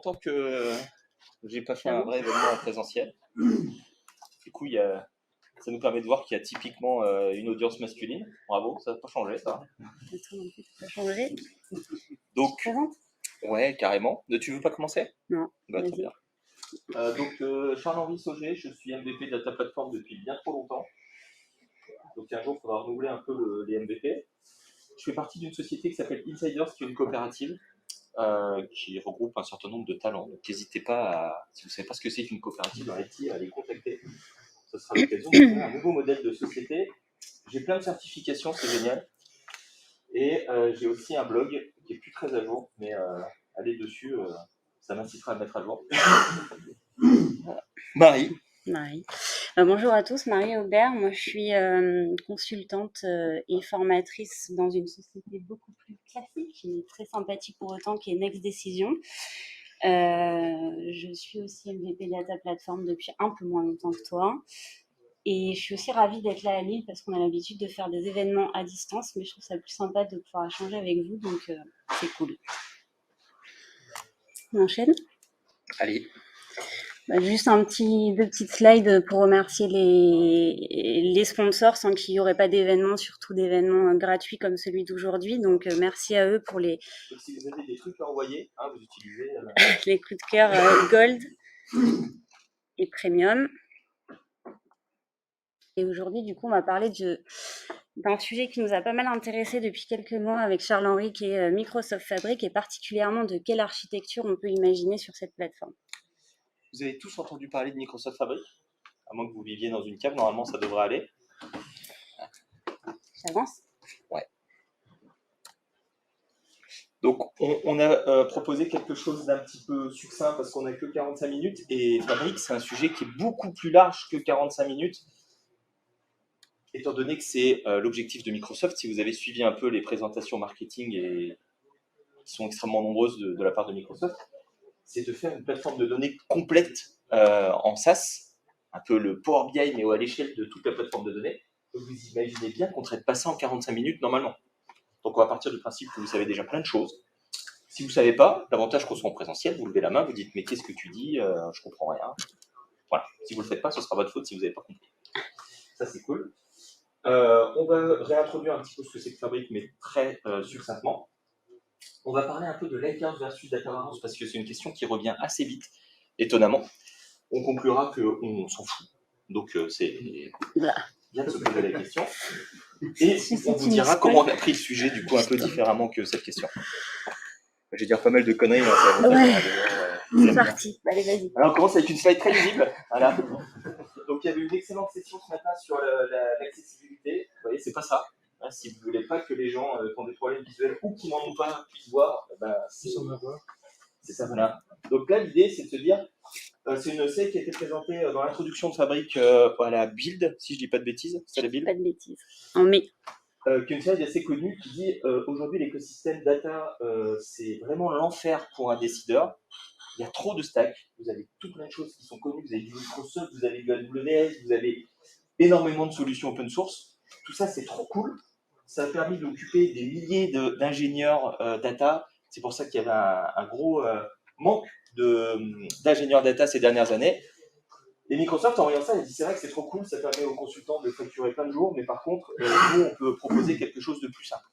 longtemps que j'ai pas fait un vrai événement en présentiel. Du coup, ça nous permet de voir qu'il y a typiquement une audience masculine. Bravo, ça n'a pas changé, ça. Ça n'a pas changé. Donc, Tu te présentes ? ouais, carrément. Tu veux pas commencer ? Non. Bah, très bien. Charles-Henri Sauger, je suis MVP Data Platform depuis bien trop longtemps. Donc un jour, il faudra renouveler un peu les MVP. Je fais partie d'une société qui s'appelle Insiders, qui est une coopérative qui regroupe un certain nombre de talents. Donc n'hésitez pas, si vous ne savez pas ce que c'est qu'une coopérative dans l'IT, à les contacter. Ce sera l'occasion de créer un nouveau modèle de société. J'ai plein de certifications, c'est génial. Et j'ai aussi un blog qui est plus très à jour, mais allez dessus, ça m'incitera à le mettre à jour. Marie. Bonjour à tous, Marie Aubert. Moi, je suis consultante et formatrice dans une société beaucoup plus classique, mais très sympathique pour autant, qui est Next Decision. Je suis aussi MVP Data Platform depuis un peu moins longtemps que toi. Et je suis aussi ravie d'être là à Lille parce qu'on a l'habitude de faire des événements à distance, mais je trouve ça plus sympa de pouvoir échanger avec vous, donc c'est cool. On enchaîne ? Allez. Juste deux petites slides pour remercier les sponsors sans qu'il n'y aurait pas d'événements, surtout d'événements gratuits comme celui d'aujourd'hui. Donc merci à eux pour les. Donc, si vous avez des trucs à envoyer, vous utilisez les coups de cœur Gold et Premium. Et aujourd'hui, du coup, on va parler d'un sujet qui nous a pas mal intéressé depuis quelques mois avec Charles-Henri, qui est Microsoft Fabric, et particulièrement de quelle architecture on peut imaginer sur cette plateforme. Vous avez tous entendu parler de Microsoft Fabric ? À moins que vous viviez dans une cave, normalement ça devrait aller. J'avance ? Ouais. Donc on a proposé quelque chose d'un petit peu succinct parce qu'on n'a que 45 minutes et Fabric c'est un sujet qui est beaucoup plus large que 45 minutes étant donné que c'est l'objectif de Microsoft. Si vous avez suivi un peu les présentations marketing qui sont extrêmement nombreuses de la part de Microsoft, c'est de faire une plateforme de données complète en SaaS, un peu le Power BI mais à l'échelle de toute la plateforme de données. Donc vous imaginez bien qu'on ne traite pas ça en 45 minutes normalement. Donc on va partir du principe que vous savez déjà plein de choses. Si vous ne savez pas, l'avantage qu'on soit en présentiel, vous levez la main, vous dites « mais qu'est-ce que tu dis ? Je comprends rien ». Voilà. Si vous ne le faites pas, ce sera votre faute si vous n'avez pas compris. Ça, c'est cool. On va réintroduire un petit peu ce que c'est que Fabric, mais très succinctement. On va parler un peu de Lakers versus Data Warehouse parce que c'est une question qui revient assez vite, étonnamment. On conclura qu'on s'en fout. Donc, c'est bien de se poser la question. Et on vous dira comment on a pris le sujet, du coup, un peu différemment que cette question. Je vais dire pas mal de conneries. C'est parti. Allez, vas-y. Alors, on commence avec une slide très visible. Voilà. Donc, il y avait une excellente session ce matin sur l'accessibilité. Vous voyez, c'est pas ça. Si vous ne voulez pas que les gens qui ont des problèmes visuels ou qui n'en ont pas puissent voir, c'est ça, voilà. Donc là, l'idée, c'est de se dire, c'est une EC qui a été présentée dans l'introduction de Fabric à la Build, si je ne dis pas de bêtises. C'est la Build ? Pas de bêtises. En mai. Qui est une slide assez connue qui dit aujourd'hui, l'écosystème data, c'est vraiment l'enfer pour un décideur. Il y a trop de stacks. Vous avez tout plein de choses qui sont connues. Vous avez du Microsoft, vous avez du AWS, vous avez énormément de solutions open source. Tout ça, c'est trop cool. Ça a permis d'occuper des milliers d'ingénieurs data. C'est pour ça qu'il y avait un gros manque d'ingénieurs data ces dernières années. Et Microsoft, en voyant ça, il dit c'est vrai que c'est trop cool, ça permet aux consultants de facturer plein de jours, mais par contre, nous, on peut proposer quelque chose de plus simple.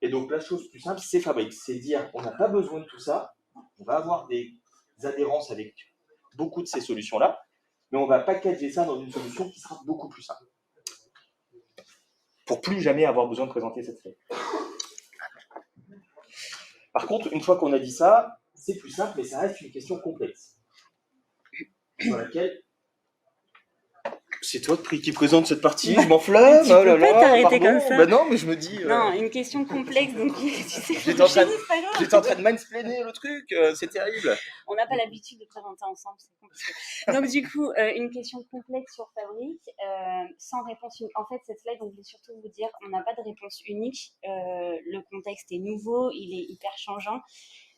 Et donc, la chose plus simple, c'est Fabric. C'est dire on n'a pas besoin de tout ça, on va avoir des adhérences avec beaucoup de ces solutions-là, mais on va packager ça dans une solution qui sera beaucoup plus simple. Pour plus jamais avoir besoin de présenter cette slide. Par contre, une fois qu'on a dit ça, c'est plus simple, mais ça reste une question complexe. Sur laquelle... C'est toi qui présente cette partie, je m'enflamme. Tu peux pas t'arrêter comme ça. Non, mais je me dis... Non, une question complexe, donc tu sais... J'étais en train de mansplainer le truc, c'est terrible. On n'a pas l'habitude de présenter ensemble, c'est compliqué. Donc du coup, une question complexe sur Fabric, sans réponse unique. En fait, cette slide, on voulait surtout vous dire, on n'a pas de réponse unique. Le contexte est nouveau, il est hyper changeant.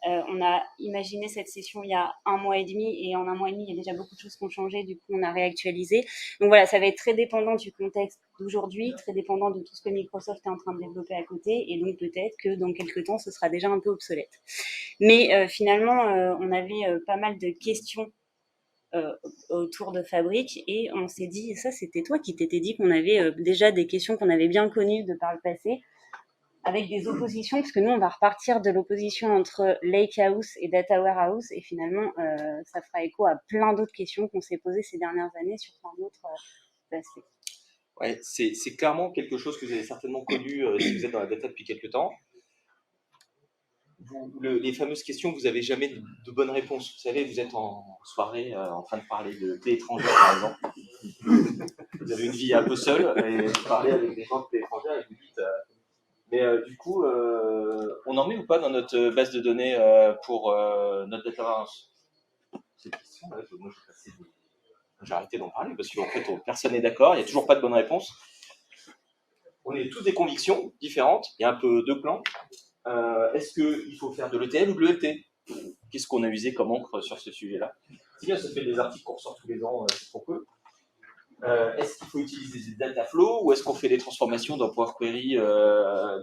On a imaginé cette session il y a 1 mois et demi, et en 1 mois et demi, il y a déjà beaucoup de choses qui ont changé, du coup, on a réactualisé. Donc voilà, ça va être très dépendant du contexte d'aujourd'hui, très dépendant de tout ce que Microsoft est en train de développer à côté, et donc peut-être que dans quelques temps, ce sera déjà un peu obsolète. Mais finalement, on avait pas mal de questions autour de Fabric, et on s'est dit, et ça c'était toi qui t'étais dit qu'on avait déjà des questions qu'on avait bien connues de par le passé, avec des oppositions, parce que nous on va repartir de l'opposition entre Lakehouse et Data Warehouse, et finalement ça fera écho à plein d'autres questions qu'on s'est posées ces dernières années sur plein d'autres aspects. Ouais, c'est clairement quelque chose que vous avez certainement connu si vous êtes dans la data depuis quelques temps. Les fameuses questions, vous n'avez jamais de bonnes réponses. Vous savez, vous êtes en soirée en train de parler de pays étrangers, par exemple. Vous avez une vie un peu seule et vous parlez avec des gens de pays étrangers et vous dites. Mais du coup, on en met ou pas dans notre base de données pour notre data warehouse? Cette question, moi, j'ai arrêté d'en parler parce qu'en fait, personne n'est d'accord, il n'y a toujours pas de bonne réponse. On est tous des convictions différentes, il y a un peu deux plans. Est-ce qu'il faut faire de l'ETL ou de l'ELT? Qu'est-ce qu'on a usé comme encre sur ce sujet-là? C'est bien, ça fait des articles qu'on ressort tous les ans, c'est pour peu. Est-ce qu'il faut utiliser des data flows ou est-ce qu'on fait des transformations dans Power Query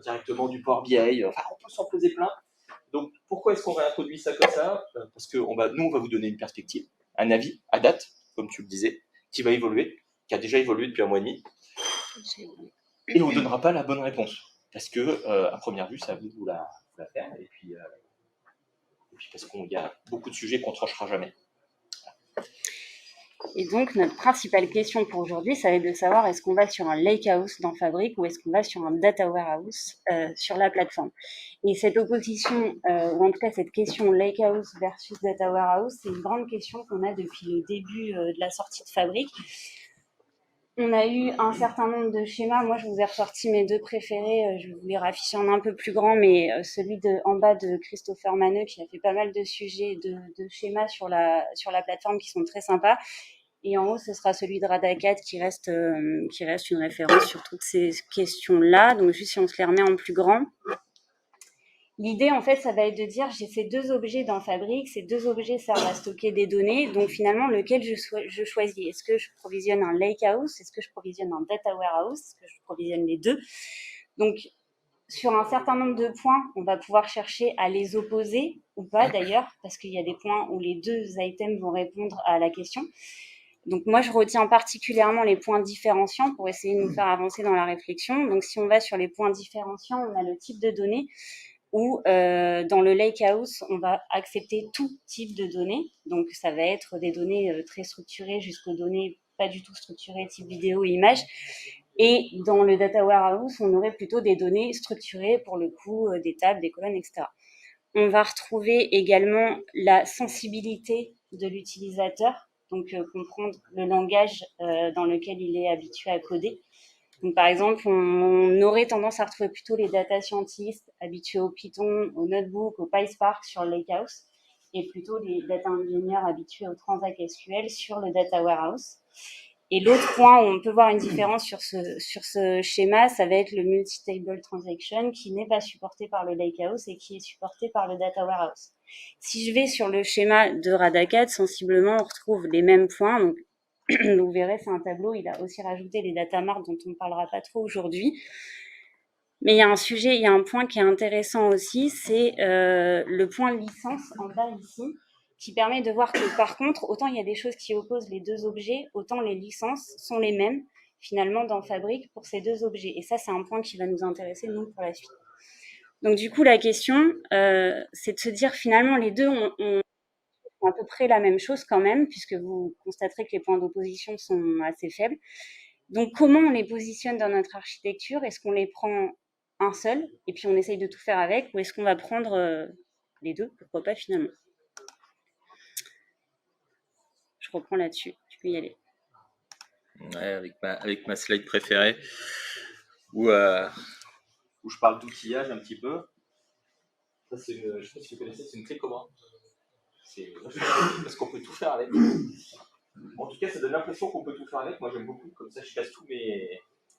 directement du Power BI? Enfin, on peut s'en poser plein. Donc, pourquoi est-ce qu'on réintroduit ça comme ça? Parce que nous, on va vous donner une perspective, un avis à date, comme tu le disais, qui va évoluer, qui a déjà évolué depuis 1 mois et demi. Et on ne donnera pas la bonne réponse. Parce que, à première vue, ça va vous la faire. Et puis parce qu'il y a beaucoup de sujets qu'on ne tranchera jamais. Et donc, notre principale question pour aujourd'hui, ça va être de savoir est-ce qu'on va sur un lakehouse dans Fabric ou est-ce qu'on va sur un data warehouse sur la plateforme. Et cette opposition, ou en tout cas cette question lakehouse versus data warehouse, c'est une grande question qu'on a depuis le début de la sortie de Fabric. On a eu un certain nombre de schémas. Moi, je vous ai ressorti mes 2 préférés. Je vais vous les rafficher en un peu plus grand, mais celui en bas de Christopher Maneux, qui a fait pas mal de sujets, de schémas sur la plateforme qui sont très sympas. Et en haut, ce sera celui de Radakat qui reste une référence sur toutes ces questions-là. Donc, juste si on se les remet en plus grand. L'idée, en fait, ça va être de dire, j'ai ces 2 objets dans Fabric, ces 2 objets servent à stocker des données, donc finalement, lequel je choisis? Est-ce que je provisionne un lakehouse? Est-ce que je provisionne un data warehouse? Est-ce que je provisionne les 2? Donc, sur un certain nombre de points, on va pouvoir chercher à les opposer, ou pas d'ailleurs, parce qu'il y a des points où les 2 items vont répondre à la question. Donc moi, je retiens particulièrement les points différenciants pour essayer de nous faire avancer dans la réflexion. Donc si on va sur les points différenciants, on a le type de données, où dans le lakehouse, on va accepter tout type de données. Donc ça va être des données très structurées jusqu'aux données pas du tout structurées, type vidéo et images. Et dans le data warehouse, on aurait plutôt des données structurées, pour le coup, des tables, des colonnes, etc. On va retrouver également la sensibilité de l'utilisateur, donc comprendre le langage dans lequel il est habitué à coder. Donc, par exemple, on aurait tendance à retrouver plutôt les data scientists habitués au Python, au Notebook, au PySpark sur le Lakehouse, et plutôt les data ingénieurs habitués au Transact SQL sur le data warehouse. Et l'autre point où on peut voir une différence sur ce schéma, ça va être le multi-table transaction qui n'est pas supporté par le Lakehouse et qui est supporté par le data warehouse. Si je vais sur le schéma de Radakat, sensiblement, on retrouve les mêmes points. Donc, vous verrez, c'est un tableau. Il a aussi rajouté les data marts dont on ne parlera pas trop aujourd'hui. Mais il y a un point qui est intéressant aussi, c'est le point licence en bas ici, qui permet de voir que par contre, autant il y a des choses qui opposent les 2 objets, autant les licences sont les mêmes finalement dans Fabric pour ces 2 objets. Et ça, c'est un point qui va nous intéresser, nous, pour la suite. Donc du coup, la question, c'est de se dire finalement, les deux ont à peu près la même chose quand même, puisque vous constaterez que les points d'opposition sont assez faibles. Donc comment on les positionne dans notre architecture? Est-ce qu'on les prend un seul, et puis on essaye de tout faire avec, ou est-ce qu'on va prendre les 2? Pourquoi pas finalement? Je reprends là-dessus, tu peux y aller. Ouais, avec ma slide préférée, où je parle d'outillage un petit peu. Ça, je ne sais pas si vous connaissez, c'est une clé commande. Parce qu'on peut tout faire avec. En tout cas, ça donne l'impression qu'on peut tout faire avec. Moi, j'aime beaucoup. Comme ça, je casse tous mes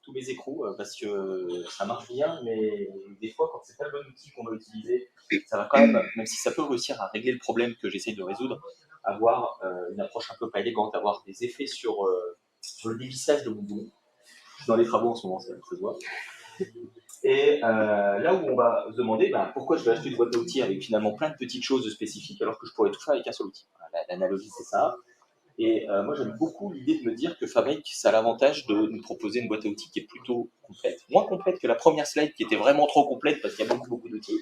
tous mes écrous parce que ça marche bien, mais des fois, quand c'est pas le bon outil qu'on va utiliser, ça va quand même si ça peut réussir à régler le problème que j'essaye de résoudre, avoir une approche un peu pas élégante, avoir des effets sur le dévissage de mon boulot. Je suis dans les travaux en ce moment, ça se voit. Et là où on va se demander pourquoi je vais acheter une boîte à outils avec finalement plein de petites choses spécifiques alors que je pourrais tout faire avec un seul outil. Voilà, l'analogie, c'est ça. Et moi, j'aime beaucoup l'idée de me dire que Fabric, ça a l'avantage de nous proposer une boîte à outils qui est plutôt complète. Moins complète que la première slide qui était vraiment trop complète parce qu'il y a beaucoup d'outils.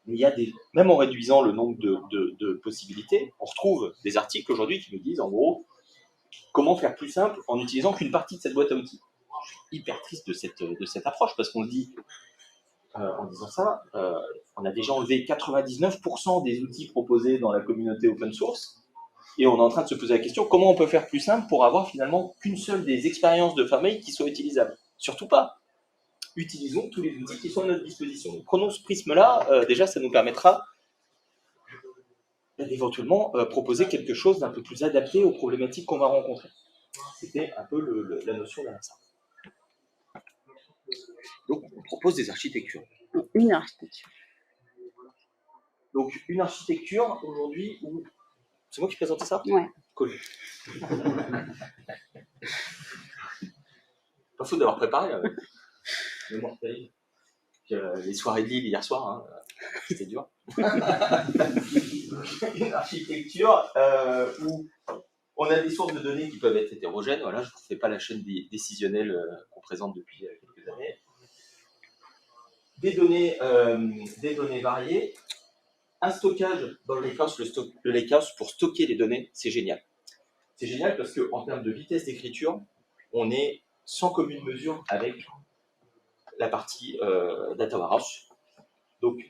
Mais il y a même en réduisant le nombre de possibilités, on retrouve des articles aujourd'hui qui nous disent en gros comment faire plus simple en utilisant qu'une partie de cette boîte à outils. Je suis hyper triste de cette approche parce qu'on le dit en disant ça, on a déjà enlevé 99% des outils proposés dans la communauté open source. Et on est en train de se poser la question, comment on peut faire plus simple pour avoir finalement qu'une seule des expériences de Fabric qui soit utilisable? Surtout pas. Utilisons tous les outils qui sont à notre disposition. Donc, prenons ce prisme-là, déjà ça nous permettra d'éventuellement proposer quelque chose d'un peu plus adapté aux problématiques qu'on va rencontrer. C'était un peu la notion derrière ça. Donc on propose des architectures. Une architecture. Donc une architecture aujourd'hui où... C'est moi qui présentais ça? Ouais. Cool. Pas faute d'avoir préparé le mortel. Les soirées de Lille hier soir, hein, c'était dur. Une architecture où on a des sources de données qui peuvent être hétérogènes. Voilà, je ne refais pas la chaîne décisionnelle qu'on présente depuis quelques années. Des données variées. Un stockage dans le lakehouse, le lakehouse pour stocker les données, c'est génial. C'est génial parce qu'en termes de vitesse d'écriture, on est sans commune mesure avec la partie data warehouse. Donc,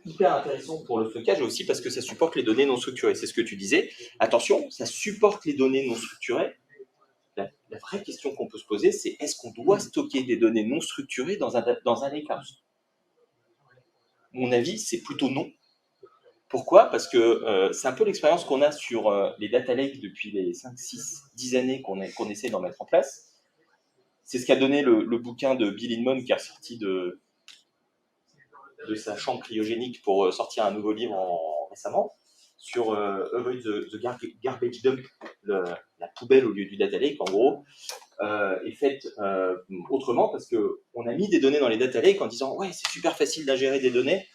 hyper intéressant pour le stockage et aussi parce que ça supporte les données non structurées. C'est ce que tu disais. Attention, ça supporte les données non structurées. La vraie question qu'on peut se poser, c'est est-ce qu'on doit stocker des données non structurées dans un lakehouse? Mon avis, c'est plutôt non. Pourquoi? Parce que c'est un peu l'expérience qu'on a sur les data lakes depuis les 5, 6, 10 années qu'on essaie d'en mettre en place. C'est ce qu'a donné le bouquin de Bill Inman qui est ressorti de sa chambre cryogénique pour sortir un nouveau livre récemment sur Avoid the Garbage Dump, la poubelle au lieu du data lake, en gros, est faite autrement parce qu'on a mis des données dans les data lakes en disant « Ouais, c'est super facile d'ingérer des données,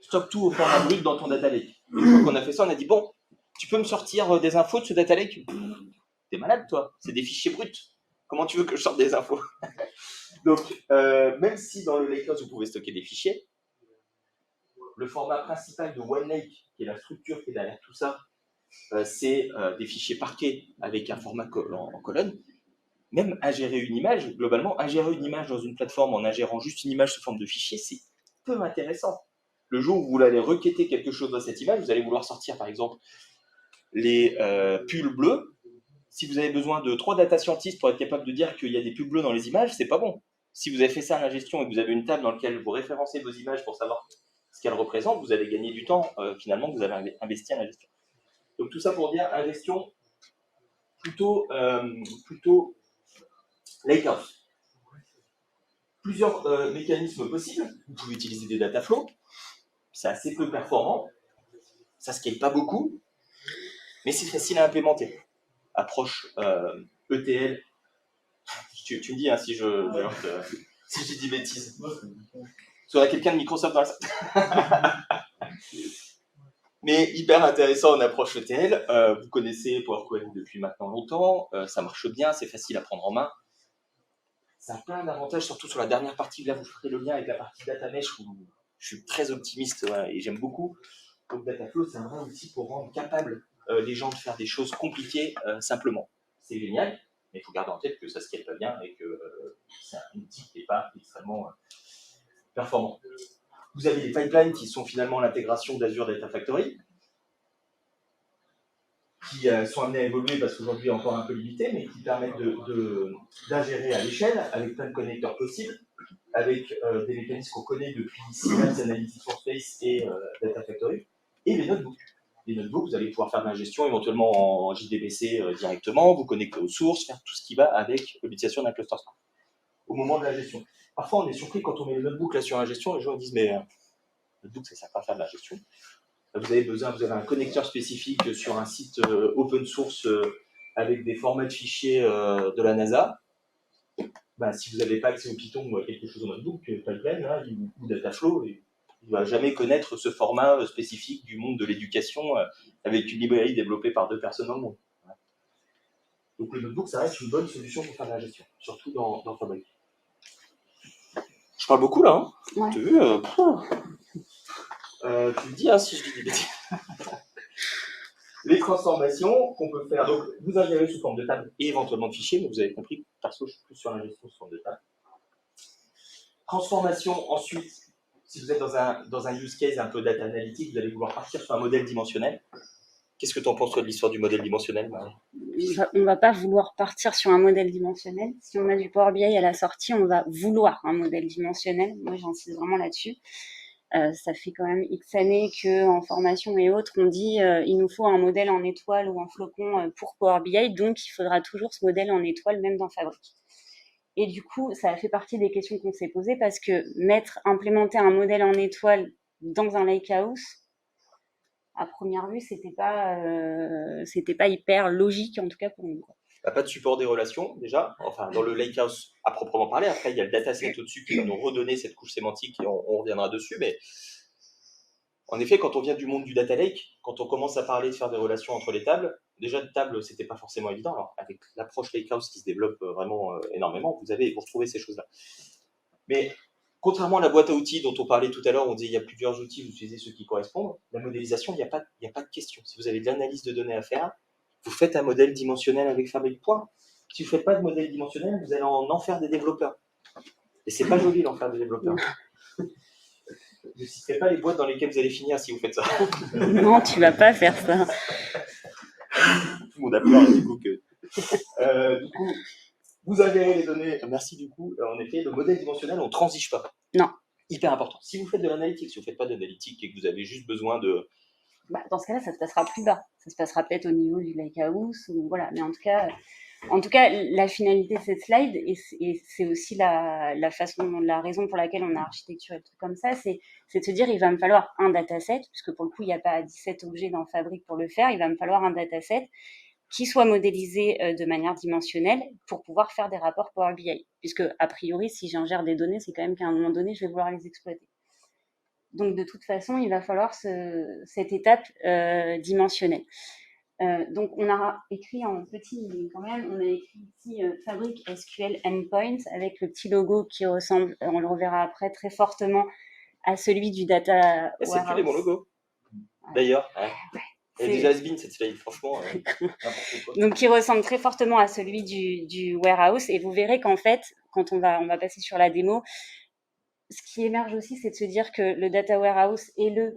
stocke tout au format brut dans ton data lake. » Et une fois qu'on a fait ça, on a dit « Bon, tu peux me sortir des infos de ce data lake ?» T'es malade, toi, c'est des fichiers bruts. Comment tu veux que je sorte des infos? Donc, même si dans le lakehouse, vous pouvez stocker des fichiers, le format principal de OneLake, qui est la structure qui est derrière tout ça, c'est des fichiers parqués avec un format en colonne. Même ingérer une image, globalement, ingérer une image dans une plateforme en ingérant juste une image sous forme de fichier, c'est peu intéressant. Le jour où vous allez requêter quelque chose dans cette image, vous allez vouloir sortir, par exemple, les pulls bleus. Si vous avez besoin de 3 data scientists pour être capable de dire qu'il y a des pulls bleus dans les images, c'est pas bon. Si vous avez fait ça à la gestion et que vous avez une table dans laquelle vous référencez vos images pour savoir ce qu'elles représentent, vous allez gagner du temps finalement que vous avez investi à la gestion. Donc tout ça pour dire une gestion plutôt lakehouse. Plusieurs mécanismes possibles. Vous pouvez utiliser des data flows. C'est assez peu performant. Ça ne scale pas beaucoup. Mais c'est facile à implémenter. Approche ETL. Tu me dis si je dis bêtises. Parce qu'on a quelqu'un de Microsoft dans la salle. Mais hyper intéressant en approche ETL. Vous connaissez Power Query depuis maintenant longtemps. Ça marche bien, c'est facile à prendre en main. Ça a plein d'avantages, surtout sur la dernière partie. Là, vous ferez le lien avec la partie Data Mesh où je suis très optimiste et j'aime beaucoup. Donc Dataflow, c'est un vrai outil pour rendre capable les gens de faire des choses compliquées simplement. C'est génial, mais il faut garder en tête que ça ne scale pas bien et que c'est un outil qui n'est pas extrêmement performant. Vous avez des pipelines qui sont finalement l'intégration d'Azure Data Factory, qui sont amenés à évoluer parce qu'aujourd'hui est encore un peu limité, mais qui permettent d'ingérer à l'échelle avec plein de connecteurs possibles, avec des mécanismes qu'on connaît depuis Synapse Analytics Workspace et Data Factory, et les notebooks. des notebooks, vous allez pouvoir faire de l'ingestion éventuellement en JDBC directement, vous connecter aux sources, faire tout ce qui va avec l'utilisation d'un cluster Spark au moment de la gestion. Parfois, on est surpris quand on met le notebook là sur la gestion, les gens disent mais le notebook, ça ne sert pas à faire de la gestion. Vous avez un connecteur spécifique sur un site open source avec des formats de fichiers de la NASA. Si vous n'avez pas accès au Python ou à quelque chose au notebook, Pipeline ou Dataflow, il ne va jamais connaître ce format spécifique du monde de l'éducation avec une librairie développée par 2 personnes dans le monde. Donc le notebook, ça reste une bonne solution pour faire de la gestion, surtout dans Fabric. Je parle beaucoup là, hein. Ouais. Tu as vu tu me dis si je dis des bêtises. Les transformations qu'on peut faire, donc vous ingérez sous forme de table et éventuellement de fichiers, mais vous avez compris, perso, je suis plus sur la gestion sous forme de table. Transformation, ensuite, si vous êtes dans un use case un peu data analytique, vous allez vouloir partir sur un modèle dimensionnel. Qu'est-ce que tu en penses toi, de l'histoire du modèle dimensionnel, Marie ? On ne va pas vouloir partir sur un modèle dimensionnel. Si on a du Power BI à la sortie, on va vouloir un modèle dimensionnel. Moi, j'insiste vraiment là-dessus. Ça fait quand même X années qu'en formation et autres, on dit il nous faut un modèle en étoile ou en flocon pour Power BI, donc il faudra toujours ce modèle en étoile, même dans Fabric. Et du coup, ça a fait partie des questions qu'on s'est posées parce que implémenter un modèle en étoile dans un lakehouse, à première vue, c'était pas hyper logique, en tout cas pour nous. Pas de support des relations, déjà. Enfin, dans le lakehouse à proprement parler. Après, il y a le dataset au-dessus qui va nous redonner cette couche sémantique et on reviendra dessus. Mais en effet, quand on vient du monde du data lake, quand on commence à parler de faire des relations entre les tables, déjà de tables, c'était pas forcément évident. Alors, avec l'approche lakehouse qui se développe vraiment énormément, vous retrouvez ces choses-là. Mais contrairement à la boîte à outils dont on parlait tout à l'heure, on disait il y a plusieurs outils, vous utilisez ceux qui correspondent. La modélisation, il n'y a pas de question. Si vous avez de l'analyse de données à faire, vous faites un modèle dimensionnel avec Fabric. Point. Si vous ne faites pas de modèle dimensionnel, vous allez en faire des développeurs. Et c'est pas joli d'en faire des développeurs. Je ne citerai pas les boîtes dans lesquelles vous allez finir si vous faites ça. Non, tu vas pas faire ça. Tout le monde a peur du coup que. Du coup, vous avez les données. Merci du coup. En effet, le modèle dimensionnel, on ne transige pas. Non. Hyper important. Si vous faites de l'analytique, si vous ne faites pas d'analytique et que vous avez juste besoin de. Dans ce cas-là, ça se passera plus bas. Ça se passera peut-être au niveau du lakehouse ou voilà. Mais en tout cas, la finalité de cette slide, et c'est aussi la raison pour laquelle on a architecturé le truc comme ça, c'est de se dire il va me falloir un dataset, puisque pour le coup, il n'y a pas 17 objets dans Fabric pour le faire, il va me falloir un dataset qui soit modélisé de manière dimensionnelle pour pouvoir faire des rapports Power BI. Puisque, a priori, si j'ingère des données, c'est quand même qu'à un moment donné, je vais vouloir les exploiter. Donc, de toute façon, il va falloir cette étape dimensionnelle. Donc, on a écrit en petit, mais quand même, on a écrit ici Fabric SQL Endpoint avec le petit logo qui ressemble, on le reverra après, très fortement à celui du Data Warehouse. C'est plus mon logo, d'ailleurs. Ouais. Elle est déjà has-been cette slide, franchement. N'importe quoi. Donc, qui ressemble très fortement à celui du Warehouse. Et vous verrez qu'en fait, quand on va passer sur la démo, ce qui émerge aussi, c'est de se dire que le Data Warehouse et le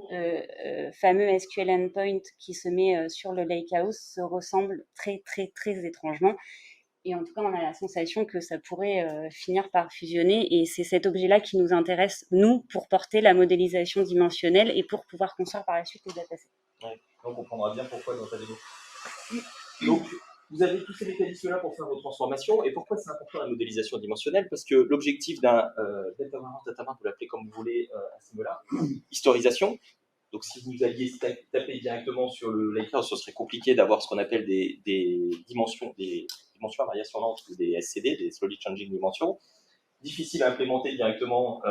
fameux SQL Endpoint qui se met sur le Lakehouse se ressemblent très, très, très étrangement. Et en tout cas, on a la sensation que ça pourrait finir par fusionner. Et c'est cet objet-là qui nous intéresse, nous, pour porter la modélisation dimensionnelle et pour pouvoir construire par la suite le datasets. Ouais. Donc, on comprendra bien pourquoi dans ta démo. Donc, vous avez tous ces mécanismes-là pour faire vos transformations. Et pourquoi c'est important la modélisation dimensionnelle ? Parce que l'objectif d'un data mart, vous l'appelez comme vous voulez à ce niveau-là, historisation. Donc, si vous alliez taper directement sur le lakehouse, ce serait compliqué d'avoir ce qu'on appelle des dimensions à variation lente ou des SCD, des Slowly Changing Dimensions. Difficile à implémenter directement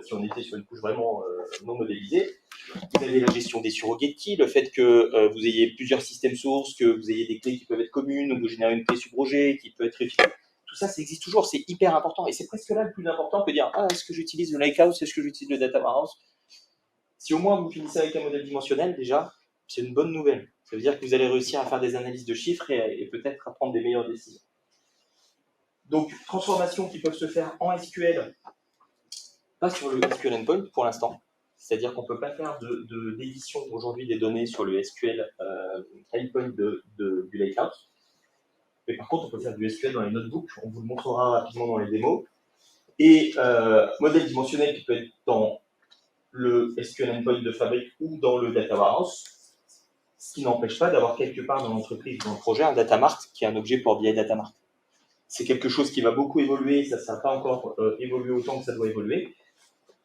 si on était sur une couche vraiment non modélisée. Vous avez la gestion des surrogates keys, le fait que vous ayez plusieurs systèmes sources, que vous ayez des clés qui peuvent être communes, ou vous générez une clé subrogée qui peut être efficace. Tout ça, ça existe toujours, c'est hyper important. Et c'est presque là le plus important que de dire est-ce que j'utilise le Lakehouse, est-ce que j'utilise le Data Warehouse ? Si au moins vous finissez avec un modèle dimensionnel, déjà, c'est une bonne nouvelle. Ça veut dire que vous allez réussir à faire des analyses de chiffres et peut-être à prendre des meilleures décisions. Donc, transformations qui peuvent se faire en SQL, pas sur le SQL Endpoint pour l'instant. C'est-à-dire qu'on ne peut pas faire d'édition aujourd'hui des données sur le SQL Endpoint du Lakehouse. Mais par contre, on peut faire du SQL dans les notebooks. On vous le montrera rapidement dans les démos. Et modèle dimensionnel qui peut être dans le SQL Endpoint de Fabric ou dans le Data Warehouse. Ce qui n'empêche pas d'avoir quelque part dans l'entreprise, dans le projet, un data mart qui est un objet Power BI data mart. C'est quelque chose qui va beaucoup évoluer, ça ne va pas encore évoluer autant que ça doit évoluer.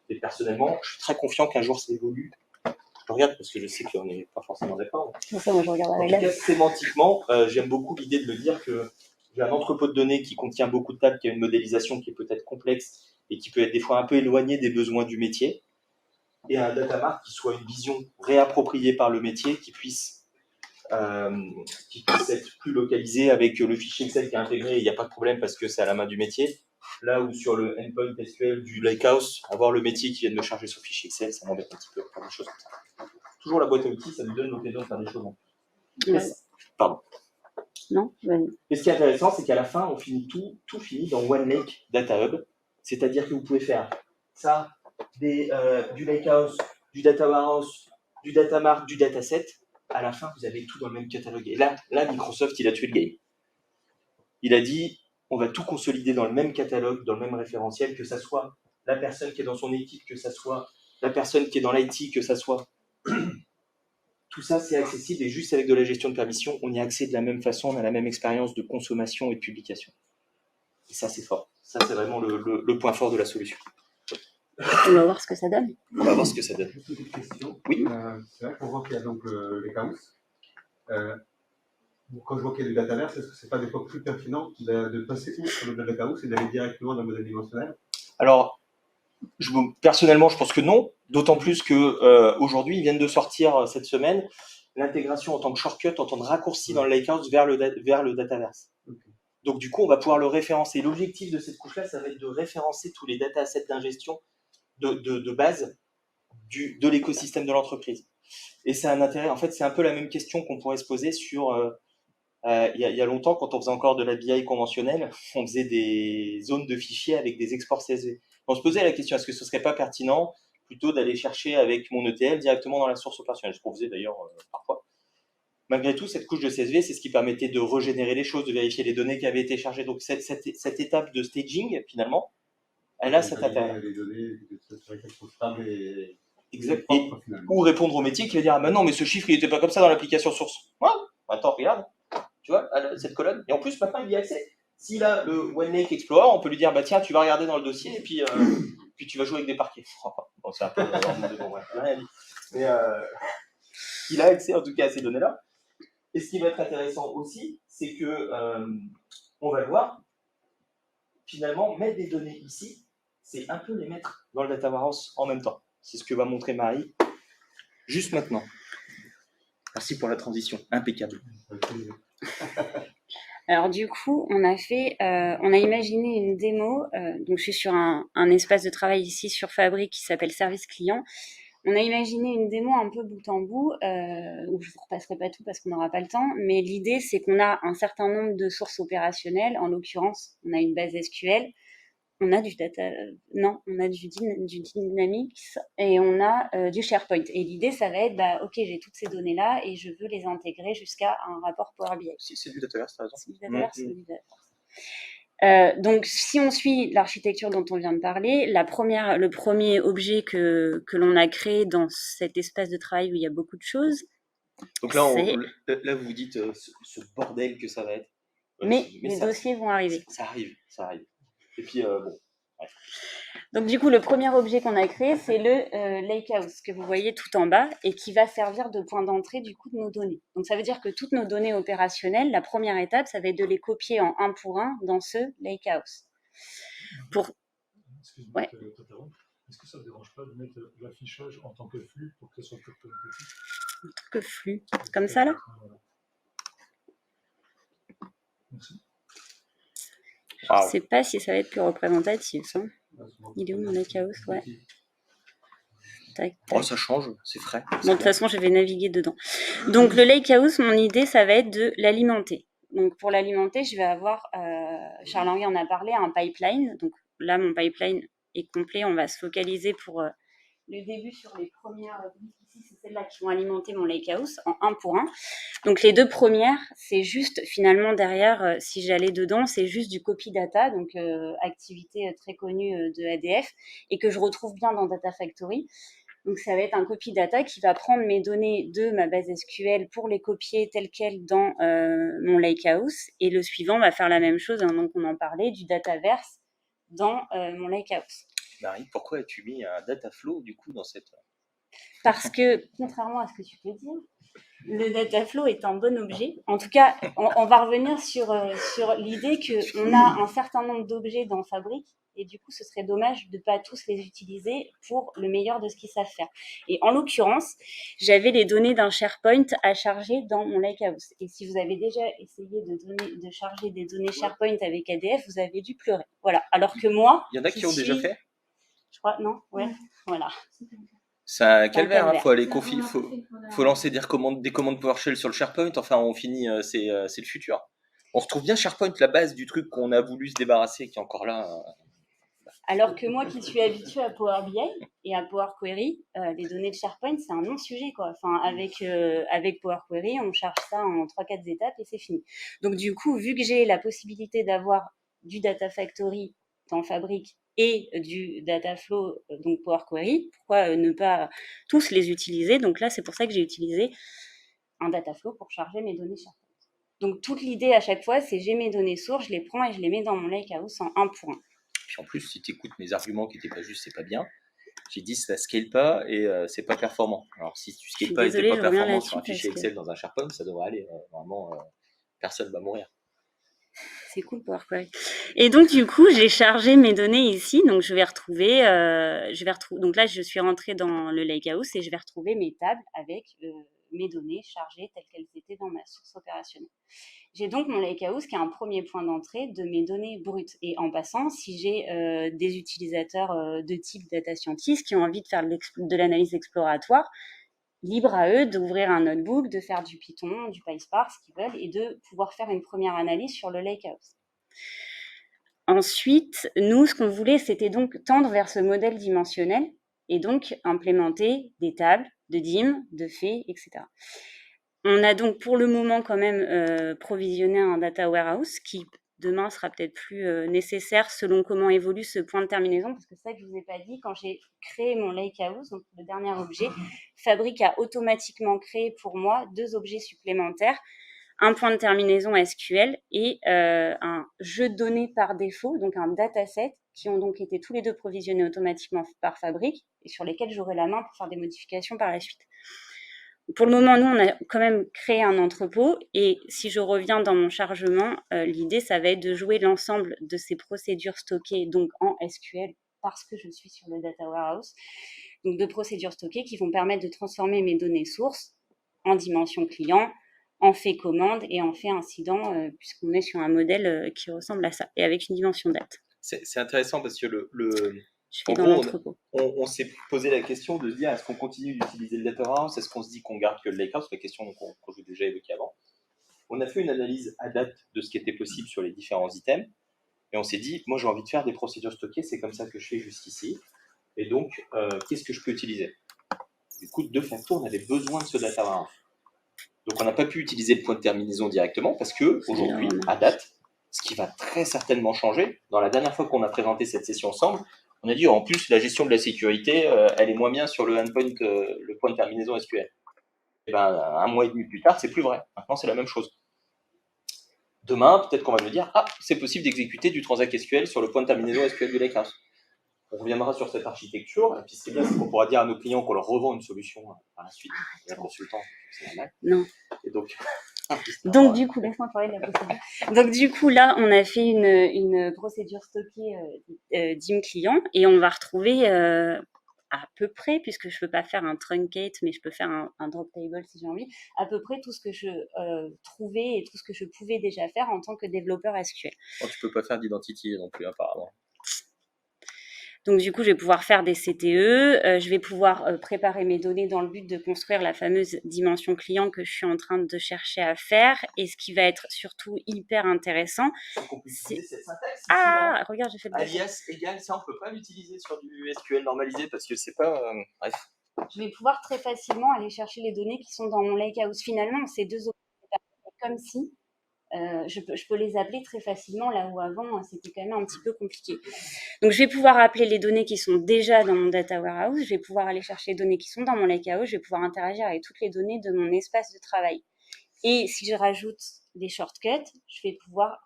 Et personnellement, je suis très confiant qu'un jour ça évolue. Je regarde parce que je sais qu'on n'est pas forcément d'accord. C'est ça, moi je regarde En avec tout cas, sémantiquement, j'aime beaucoup l'idée de me dire que j'ai un entrepôt de données qui contient beaucoup de tables, qui a une modélisation qui est peut-être complexe et qui peut être des fois un peu éloignée des besoins du métier, et un data mart qui soit une vision réappropriée par le métier, qui puisse être plus localisé avec le fichier Excel qui est intégré, il n'y a pas de problème parce que c'est à la main du métier. Là où sur le endpoint SQL du Lakehouse, avoir le métier qui vient de me charger sur fichier Excel, ça m'embête un petit peu, faire des choses comme ça. Toujours la boîte à outils, ça nous donne l'occasion de faire des choses en plus. Ouais. Pardon. Non, vas-y. Et ce qui est intéressant, c'est qu'à la fin, on finit tout finit dans One Lake Data Hub, c'est-à-dire que vous pouvez faire ça, du Lakehouse, du Data Warehouse, du Data Mart, du Dataset. À la fin, vous avez tout dans le même catalogue. Et là, Microsoft, il a tué le game. Il a dit, on va tout consolider dans le même catalogue, dans le même référentiel, que ça soit la personne qui est dans son équipe, que ça soit la personne qui est dans l'IT, que ça soit... Tout ça, c'est accessible et juste avec de la gestion de permission, on y a accès de la même façon, on a la même expérience de consommation et de publication. Et ça, c'est fort. Ça, c'est vraiment le point fort de la solution. On va voir ce que ça donne. On va voir ce que ça donne. Juste une petite question. Oui. C'est vrai qu'on voit qu'il y a donc les Lakehouse. Quand je vois qu'il y a du dataverse, est-ce que c'est pas des fois plus pertinent de passer outre le Lakehouse et d'aller directement dans le modèle dimensionnel? Alors, personnellement, je pense que non. D'autant plus que aujourd'hui, ils viennent de sortir cette semaine l'intégration en tant que shortcut, en tant que raccourci dans le Lakehouse vers le dataverse. Okay. Donc du coup, on va pouvoir le référencer. L'objectif de cette couche-là, ça va être de référencer tous les data assets d'ingestion de base de l'écosystème de l'entreprise. Et c'est un intérêt. En fait, c'est un peu la même question qu'on pourrait se poser sur il y a longtemps, quand on faisait encore de la BI conventionnelle, on faisait des zones de fichiers avec des exports CSV. On se posait la question, est-ce que ce serait pas pertinent plutôt d'aller chercher avec mon ETL directement dans la source opérationnelle, ce qu'on faisait d'ailleurs parfois. Malgré tout, cette couche de CSV, c'est ce qui permettait de régénérer les choses, de vérifier les données qui avaient été chargées. Donc cette étape de staging, finalement, elle a cet intérêt. Les données, s'assurer qu'elles sont stables et... Exact. Ou répondre au métier qui va dire, ah ben non, mais ce chiffre, il n'était pas comme ça dans l'application source. Ouais, attends, regarde. Tu vois, cette colonne. Et en plus, maintenant, il y a accès. S'il a le One Lake Explorer, on peut lui dire, bah tiens, tu vas regarder dans le dossier et puis tu vas jouer avec des parquets. Bon, c'est un peu bon, ouais, rien dit. Mais il a accès en tout cas à ces données-là. Et ce qui va être intéressant aussi, c'est que on va le voir, finalement, mettre des données ici, c'est un peu les mettre dans le data warehouse en même temps. C'est ce que va montrer Marie juste maintenant. Merci pour la transition, impeccable. Alors du coup, on a imaginé une démo. Donc je suis sur un espace de travail ici sur Fabrique qui s'appelle Service Client. On a imaginé une démo un peu bout en bout, où je ne vous repasserai pas tout parce qu'on n'aura pas le temps, mais l'idée c'est qu'on a un certain nombre de sources opérationnelles. En l'occurrence, on a une base SQL, on a du Dynamics et on a du SharePoint. Et l'idée, ça va être, ok, j'ai toutes ces données-là et je veux les intégrer jusqu'à un rapport Power BI. C'est du dataverse, t'as raison. C'est du dataverse, c'est du dataverse. Donc, si on suit l'architecture dont on vient de parler, le premier objet que l'on a créé dans cet espace de travail où il y a beaucoup de choses. Donc là, vous vous dites ce bordel que ça va être. Mais les dossiers vont arriver. Ça arrive. Et puis, bon. Ouais. Donc, du coup, le premier objet qu'on a créé, c'est le Lakehouse que vous voyez tout en bas et qui va servir de point d'entrée du coup de nos données. Donc, ça veut dire que toutes nos données opérationnelles, la première étape, ça va être de les copier en un pour un dans ce Lakehouse. Excuse-moi, ouais. Est-ce que ça ne dérange pas de mettre l'affichage en tant que flux pour que ça soit plus petit ? En tant que flux, comme ça là ? Voilà. Merci. Je ne sais pas si ça va être plus représentatif. Hein. Il est où mon Lakehouse ? Ouais. Tac, tac. Oh, ça change, c'est frais. Bon, de toute façon, je vais naviguer dedans. Donc, le Lakehouse, mon idée, ça va être de l'alimenter. Donc, pour l'alimenter, je vais avoir, Charles-Henri en a parlé, un pipeline. Donc, là, mon pipeline est complet. On va se focaliser pour le début sur les premières briques ici. C'est celles-là qui vont alimenter mon Lakehouse en un pour un. Donc, les deux premières, c'est juste, finalement, derrière, si j'allais dedans, c'est juste du copy data, donc activité très connue de ADF, et que je retrouve bien dans Data Factory. Donc, ça va être un copy data qui va prendre mes données de ma base SQL pour les copier telles quelles dans mon Lakehouse. Et le suivant va faire la même chose, hein, donc on en parlait, du Dataverse dans mon Lakehouse. Marie, pourquoi as-tu mis un data flow du coup dans cette... Parce que, contrairement à ce que tu peux dire, le data flow est un bon objet. En tout cas, on va revenir sur l'idée qu'on a un certain nombre d'objets dans Fabric et du coup, ce serait dommage de ne pas tous les utiliser pour le meilleur de ce qu'ils savent faire. Et en l'occurrence, j'avais les données d'un SharePoint à charger dans mon Lakehouse. Et si vous avez déjà essayé de charger des données SharePoint avec ADF, vous avez dû pleurer. Voilà. Alors que moi... Il y en a qui ont déjà fait? Je crois, non? Ouais, voilà. C'est un calvaire, calvaire. Faut aller faut lancer des commandes PowerShell sur le SharePoint. Enfin, on finit, c'est le futur. On retrouve bien SharePoint, la base du truc qu'on a voulu se débarrasser, qui est encore là. Alors que moi qui suis habituée à Power BI et à Power Query, les données de SharePoint, c'est un non-sujet, quoi. Enfin, avec Power Query, on charge ça en 3-4 étapes et c'est fini. Donc, du coup, vu que j'ai la possibilité d'avoir du Data Factory dans Fabric et du Data Flow, donc Power Query, pourquoi ne pas tous les utiliser? Donc là, c'est pour ça que j'ai utilisé un Data Flow pour charger mes données SharePoint. Donc, toute l'idée à chaque fois, c'est j'ai mes données sources, je les prends et je les mets dans mon Lakehouse en 1 pour 1. Puis en plus, si tu écoutes mes arguments qui n'étaient pas justes, c'est pas bien. J'ai dit ça scale pas et c'est pas performant. Alors si tu scales pas et c'est pas performant sur un fichier Excel dans un SharePoint, ça devrait aller. Normalement, personne va mourir. C'est cool Power Query. Et donc du coup, j'ai chargé mes données ici. Donc je vais retrouver, donc là je suis rentrée dans le Lakehouse et je vais retrouver mes tables avec mes données chargées telles qu'elles étaient dans ma source opérationnelle. J'ai donc mon Lakehouse qui est un premier point d'entrée de mes données brutes. Et en passant, si j'ai des utilisateurs de type data scientist qui ont envie de faire de l'analyse exploratoire, libre à eux d'ouvrir un notebook, de faire du Python, du PySpark, ce qu'ils veulent, et de pouvoir faire une première analyse sur le Lakehouse. Ensuite, nous, ce qu'on voulait, c'était donc tendre vers ce modèle dimensionnel et donc implémenter des tables de DIM, de faits, etc. On a donc pour le moment quand même provisionné un data warehouse qui demain sera peut-être plus nécessaire selon comment évolue ce point de terminaison, parce que c'est ça que je ne vous ai pas dit, quand j'ai créé mon Lakehouse, donc le dernier objet, Fabric a automatiquement créé pour moi 2 objets supplémentaires, un point de terminaison SQL et un jeu de données par défaut, donc un dataset, qui ont donc été tous les 2 provisionnés automatiquement par Fabric et sur lesquels j'aurai la main pour faire des modifications par la suite. Pour le moment, nous, on a quand même créé un entrepôt et si je reviens dans mon chargement, l'idée, ça va être de jouer l'ensemble de ces procédures stockées donc en SQL parce que je suis sur le Data Warehouse, donc de procédures stockées qui vont permettre de transformer mes données sources en dimension client, en fait commande et en fait incident puisqu'on est sur un modèle qui ressemble à ça et avec une dimension date. C'est intéressant parce que en gros, on s'est posé la question de se dire est-ce qu'on continue d'utiliser le data warehouse, est-ce qu'on se dit qu'on garde que le lakehouse, c'est la question qu'on j'ai déjà évoquée avant. On a fait une analyse à date de ce qui était possible sur les différents items et on s'est dit moi j'ai envie de faire des procédures stockées, c'est comme ça que je fais jusqu'ici et donc qu'est-ce que je peux utiliser? Du coup de facto on avait besoin de ce data warehouse. Donc on n'a pas pu utiliser le point de terminaison directement parce que aujourd'hui à date ce qui va très certainement changer. Dans la dernière fois qu'on a présenté cette session ensemble, on a dit en plus la gestion de la sécurité, elle est moins bien sur le endpoint, le point de terminaison SQL. Et ben, 1 mois et demi plus tard, c'est plus vrai. Maintenant, c'est la même chose. Demain, peut-être qu'on va me dire, c'est possible d'exécuter du transact SQL sur le point de terminaison SQL du Lakehouse. On reviendra sur cette architecture, et puis c'est bien, c'est qu'on pourra dire à nos clients qu'on leur revend une solution par la suite. Les consultants, c'est normal. Non. Et donc du coup, laisse-moi parler de la procédure. Donc du coup, là, on a fait une procédure stockée DIM client et on va retrouver à peu près, puisque je ne peux pas faire un truncate, mais je peux faire un drop table si j'ai envie, à peu près tout ce que je trouvais et tout ce que je pouvais déjà faire en tant que développeur SQL. Tu ne peux pas faire d'identity non plus, apparemment. Donc du coup, je vais pouvoir faire des CTE, je vais pouvoir préparer mes données dans le but de construire la fameuse dimension client que je suis en train de chercher à faire. Et ce qui va être surtout hyper intéressant, c'est cette syntaxe. Regarde, j'ai fait de alias égale, ça on peut pas l'utiliser sur du SQL normalisé parce que c'est pas... bref. Je vais pouvoir très facilement aller chercher les données qui sont dans mon Lakehouse. Finalement, ces 2 objets, comme si je peux les appeler très facilement, là où avant, c'était quand même un petit peu compliqué. Donc, je vais pouvoir appeler les données qui sont déjà dans mon data warehouse, je vais pouvoir aller chercher les données qui sont dans mon lakehouse, je vais pouvoir interagir avec toutes les données de mon espace de travail. Et si je rajoute des shortcuts, je vais pouvoir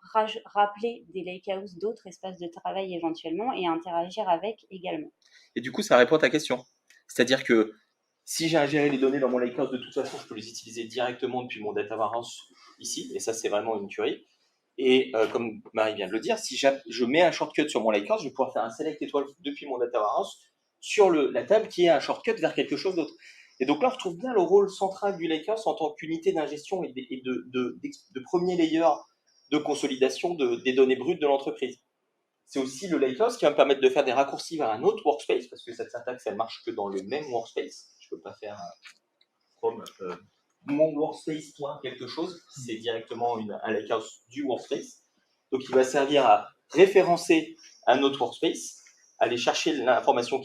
rappeler des lakehouses d'autres espaces de travail éventuellement et interagir avec également. Et du coup, ça répond à ta question. C'est-à-dire que si j'ai ingéré les données dans mon lakehouse, de toute façon, je peux les utiliser directement depuis mon data warehouse ici. Et ça, c'est vraiment une tuerie. Et comme Marie vient de le dire, si je mets un shortcut sur mon lakehouse, je vais pouvoir faire un select étoile depuis mon data warehouse sur la table qui est un shortcut vers quelque chose d'autre. Et donc là, on retrouve bien le rôle central du lakehouse en tant qu'unité d'ingestion et de premier layer de consolidation des données brutes de l'entreprise. C'est aussi le lakehouse qui va me permettre de faire des raccourcis vers un autre workspace, parce que cette syntaxe, elle marche que dans le même workspace. Je ne peux pas faire from mon workspace point quelque chose, c'est directement un lakehouse du workspace. Donc il va servir à référencer un autre workspace, aller chercher l'information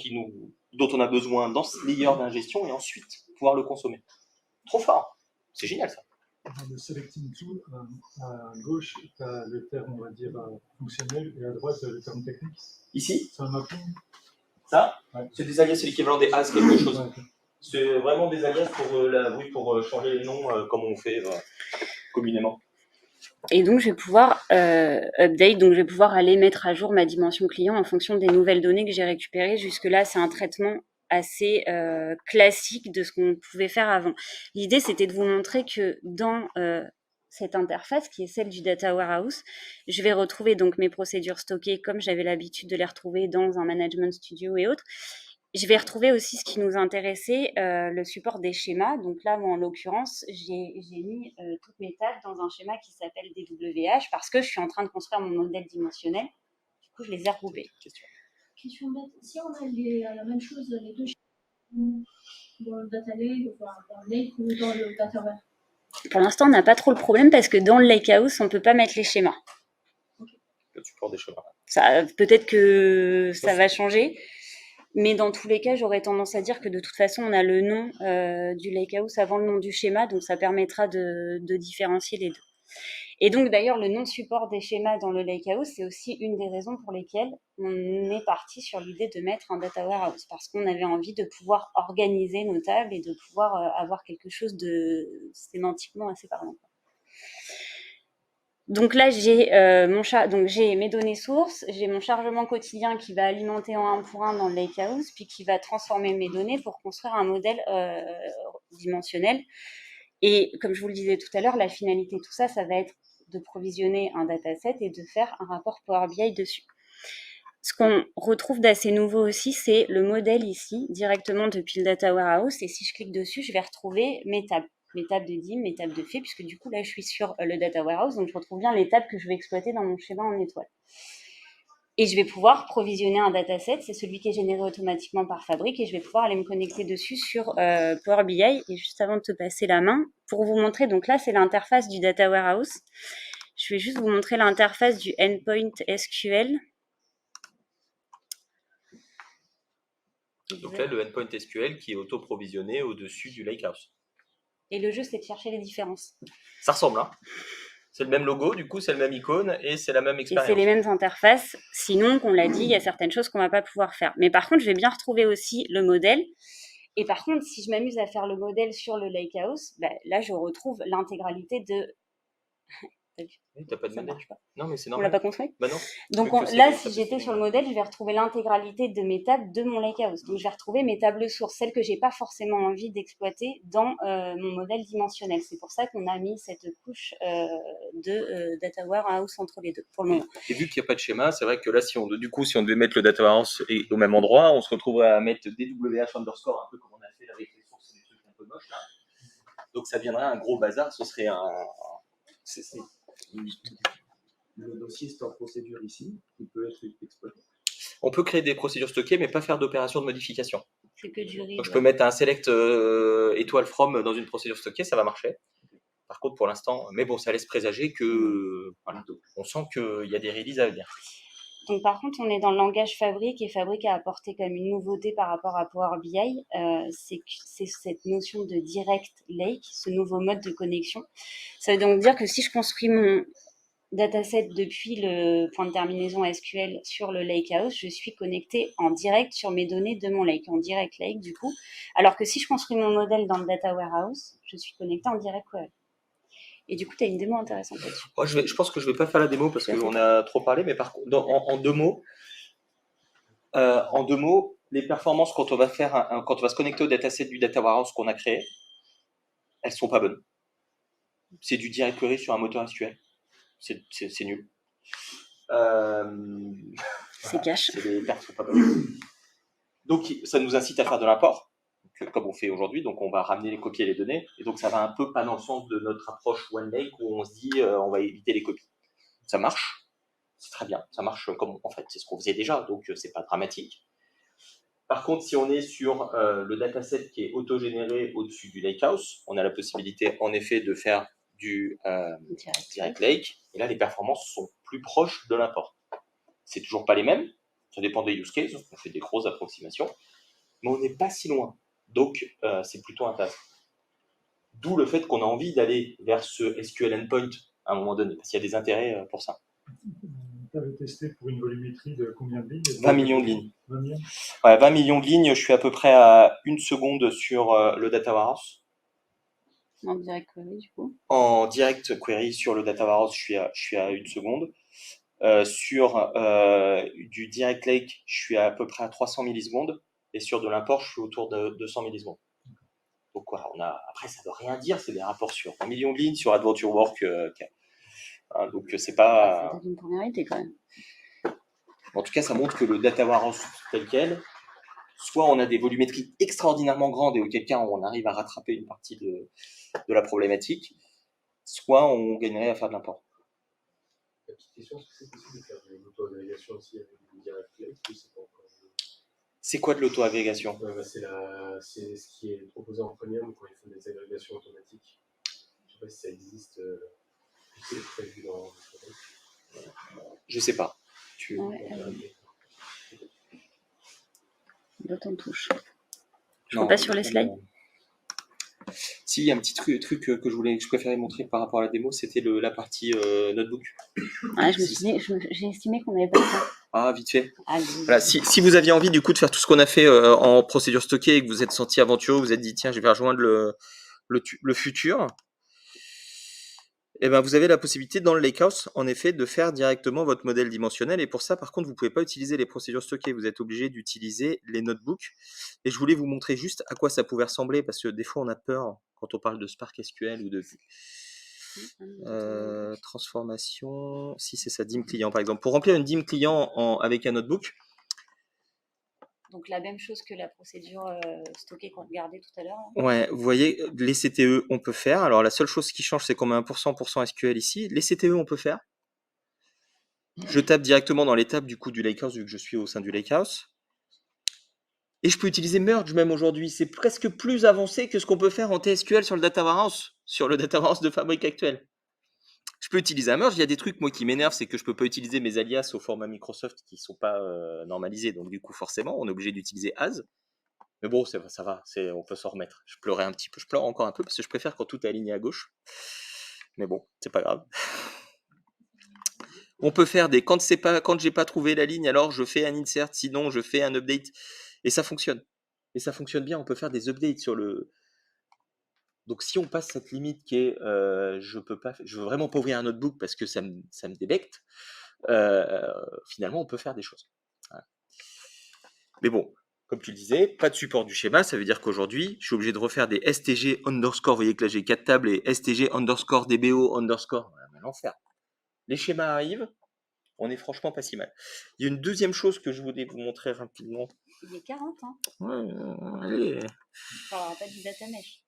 dont on a besoin dans ce layer d'ingestion et ensuite pouvoir le consommer. Trop fort, c'est génial ça. Dans le selecting tool, à gauche, tu as le terme, on va dire, fonctionnel, et à droite, le terme technique. Ici, c'est un mapping. Ça, ouais. C'est des alias, c'est l'équivalent des as quelque chose. Ouais, okay. C'est vraiment des alias pour changer les noms comme on fait communément. Et donc, je vais pouvoir update, donc je vais pouvoir aller mettre à jour ma dimension client en fonction des nouvelles données que j'ai récupérées. Jusque-là, c'est un traitement assez classique de ce qu'on pouvait faire avant. L'idée, c'était de vous montrer que dans cette interface, qui est celle du Data Warehouse, je vais retrouver donc mes procédures stockées comme j'avais l'habitude de les retrouver dans un Management Studio et autres. Je vais retrouver aussi ce qui nous intéressait, le support des schémas. Donc là, moi, en l'occurrence, j'ai mis toutes mes tables dans un schéma qui s'appelle DWH parce que je suis en train de construire mon modèle dimensionnel. Du coup, je les ai regroupés. Question bête. Si on a la même chose, les deux schémas dans le data lake, enfin, dans le lake ou dans le dataware? Pour l'instant, on n'a pas trop le problème parce que dans le lakehouse, on ne peut pas mettre les schémas. Okay. Le support des schémas. Peut-être que ça va changer. Mais dans tous les cas, j'aurais tendance à dire que de toute façon, on a le nom du lakehouse avant le nom du schéma, donc ça permettra de différencier les deux. Et donc d'ailleurs, le non-support des schémas dans le lakehouse, c'est aussi une des raisons pour lesquelles on est parti sur l'idée de mettre un data warehouse, parce qu'on avait envie de pouvoir organiser nos tables et de pouvoir avoir quelque chose de sémantiquement assez parlant. Donc là, j'ai j'ai mes données sources, j'ai mon chargement quotidien qui va alimenter en 1 pour 1 dans le lakehouse, puis qui va transformer mes données pour construire un modèle dimensionnel. Et comme je vous le disais tout à l'heure, la finalité de tout ça, ça va être de provisionner un dataset et de faire un rapport Power BI dessus. Ce qu'on retrouve d'assez nouveau aussi, c'est le modèle ici, directement depuis le Data Warehouse. Et si je clique dessus, je vais retrouver mes tables de DIM, mes tables de faits, puisque du coup, là, je suis sur le Data Warehouse, donc je retrouve bien les tables que je vais exploiter dans mon schéma en étoile. Et je vais pouvoir provisionner un dataset, c'est celui qui est généré automatiquement par Fabric, et je vais pouvoir aller me connecter dessus sur Power BI. Et juste avant de te passer la main, pour vous montrer, donc là, c'est l'interface du Data Warehouse. Je vais juste vous montrer l'interface du Endpoint SQL. Donc là, le endpoint SQL qui est auto-provisionné au-dessus du lakehouse. Et le jeu, c'est de chercher les différences. Ça ressemble, hein. C'est le même logo, du coup, c'est le même icône et c'est la même expérience. Et c'est les mêmes interfaces. Sinon, qu'on l'a dit, il y a certaines choses qu'on ne va pas pouvoir faire. Mais par contre, je vais bien retrouver aussi le modèle. Et par contre, si je m'amuse à faire le modèle sur le lakehouse, là, je retrouve l'intégralité de... Oui, t'as pas de modèle. Non, mais c'est On normal. l'a pas construit. Bah non. Donc là, si j'étais sur le modèle, je vais retrouver l'intégralité de mes tables de mon lakehouse. Donc je vais retrouver mes tables sources, celles que j'ai pas forcément envie d'exploiter dans mon modèle dimensionnel. C'est pour ça qu'on a mis cette couche de data warehouse entre les deux pour le moment. Et vu qu'il n'y a pas de schéma, c'est vrai que là, si on devait mettre le data warehouse au même endroit, on se retrouverait à mettre DWH underscore un peu comme on a fait avec les sources et les trucs un peu moches là. Donc ça viendrait un gros bazar. Ce serait Le dossier store procédure ici, qui peut être exploité. On peut créer des procédures stockées, mais pas faire d'opération de modification. C'est que du read. Donc je peux mettre un select étoile from dans une procédure stockée, ça va marcher. Par contre, pour l'instant, mais bon, ça laisse présager que voilà, on sent qu'il y a des releases à venir. Donc, par contre, on est dans le langage Fabric et Fabric a apporté comme une nouveauté par rapport à Power BI, c'est cette notion de direct lake, ce nouveau mode de connexion. Ça veut donc dire que si je construis mon dataset depuis le point de terminaison SQL sur le Lakehouse, je suis connectée en direct sur mes données de mon lake, en direct lake du coup. Alors que si je construis mon modèle dans le data warehouse, je suis connectée en direct query. Et du coup, tu as une démo intéressante là-dessus. Moi, je pense que je vais pas faire la démo parce qu'on a trop parlé, mais par contre, en deux mots, les performances quand on va quand on va se connecter au dataset du data warehouse qu'on a créé, elles sont pas bonnes. C'est du direct query sur un moteur SQL. C'est nul. C'est cash. Les pertes sont pas bonnes. Donc, ça nous incite à faire de l'import, comme on fait aujourd'hui. Donc, on va ramener les copies et les données. Et donc, ça va un peu pas dans le sens de notre approche One Lake où on se dit on va éviter les copies. Ça marche. C'est très bien. Ça marche comme, en fait, c'est ce qu'on faisait déjà. Donc, c'est pas dramatique. Par contre, si on est sur le dataset qui est autogénéré au-dessus du Lakehouse, on a la possibilité, en effet, de faire du direct lake. Et là, les performances sont plus proches de l'import. C'est toujours pas les mêmes. Ça dépend des use cases. On fait des grosses approximations. Mais on n'est pas si loin. Donc, c'est plutôt intéressant. D'où le fait qu'on a envie d'aller vers ce SQL endpoint à un moment donné, parce qu'il y a des intérêts pour ça. Tu avais testé pour une volumétrie de combien de lignes? 20 millions de lignes. 20 millions. Ouais, 20 millions de lignes, je suis à peu près à 1 seconde sur le data warehouse. En direct query, du coup. En direct query sur le data warehouse, je suis à 1 seconde. Sur du direct lake, je suis à peu près à 300 millisecondes. Et sur de l'import, je suis autour de 200 millisecondes. Donc voilà, après, ça ne veut rien dire, c'est des rapports sur 1 million de lignes sur Adventure Work. Donc c'est pas. C'est une première quand même. En tout cas, ça montre que le data warehouse tel quel, soit on a des volumétries extraordinairement grandes et auquel cas on arrive à rattraper une partie de la problématique, soit on gagnerait à faire de l'import. La petite question, est-ce que c'est possible de faire de l'auto-agrégation aussi avec du direct lake ou c'est pas encore... C'est quoi de l'auto-agrégation? C'est ce qui est proposé en premium quand ils font des agrégations automatiques. Je ne sais pas si ça existe, si c'est prévu dans le projet. Je sais pas. D'autres en touche. Je ne pas sur les slides. Si, il y a un petit truc que je préférais montrer par rapport à la démo, c'était la partie notebook. Ah, j'ai estimé qu'on n'avait pas le temps. Ah, vite fait. Voilà, si vous aviez envie du coup de faire tout ce qu'on a fait en procédure stockée et que vous êtes senti aventureux, vous vous êtes dit tiens, je vais rejoindre le futur, et ben vous avez la possibilité dans le Lakehouse, en effet, de faire directement votre modèle dimensionnel. Et pour ça, par contre, vous ne pouvez pas utiliser les procédures stockées. Vous êtes obligé d'utiliser les notebooks. Et je voulais vous montrer juste à quoi ça pouvait ressembler, parce que des fois, on a peur quand on parle de Spark SQL ou de transformation. Si c'est ça, DIM client, par exemple. Pour remplir une DIM client avec un notebook. Donc la même chose que la procédure stockée qu'on regardait tout à l'heure. Ouais, vous voyez, les CTE, on peut faire. Alors la seule chose qui change, c'est qu'on met un % SQL ici. Les CTE, on peut faire. Je tape directement dans les tables du coup du Lakehouse, vu que je suis au sein du Lakehouse. Et je peux utiliser Merge même aujourd'hui. C'est presque plus avancé que ce qu'on peut faire en TSQL sur le Data Warehouse, sur le Data Warehouse de Fabric actuel. Je peux utiliser un merge. Il y a des trucs, moi, qui m'énervent, c'est que je peux pas utiliser mes alias au format Microsoft qui sont pas normalisés. Donc, du coup, forcément, on est obligé d'utiliser as. Mais bon, ça va, on peut s'en remettre. Je pleurais un petit peu, je pleure encore un peu parce que je préfère quand tout est aligné à gauche. Mais bon, c'est pas grave. On peut faire quand j'ai pas trouvé la ligne, alors je fais un insert, sinon je fais un update. Et ça fonctionne. Et ça fonctionne bien. On peut faire des updates sur le. Donc si on passe cette limite qui est je veux vraiment pas ouvrir un notebook parce que ça me débecte, finalement on peut faire des choses. Voilà. Mais bon, comme tu le disais, pas de support du schéma, ça veut dire qu'aujourd'hui, je suis obligé de refaire des STG underscore, vous voyez que là j'ai 4 tables, et STG underscore DBO underscore, l'enfer. Les schémas arrivent, on est franchement pas si mal. Il y a une deuxième chose que je voulais vous montrer rapidement. Il est 40, hein. Ouais, allez. On parlera pas du data mesh.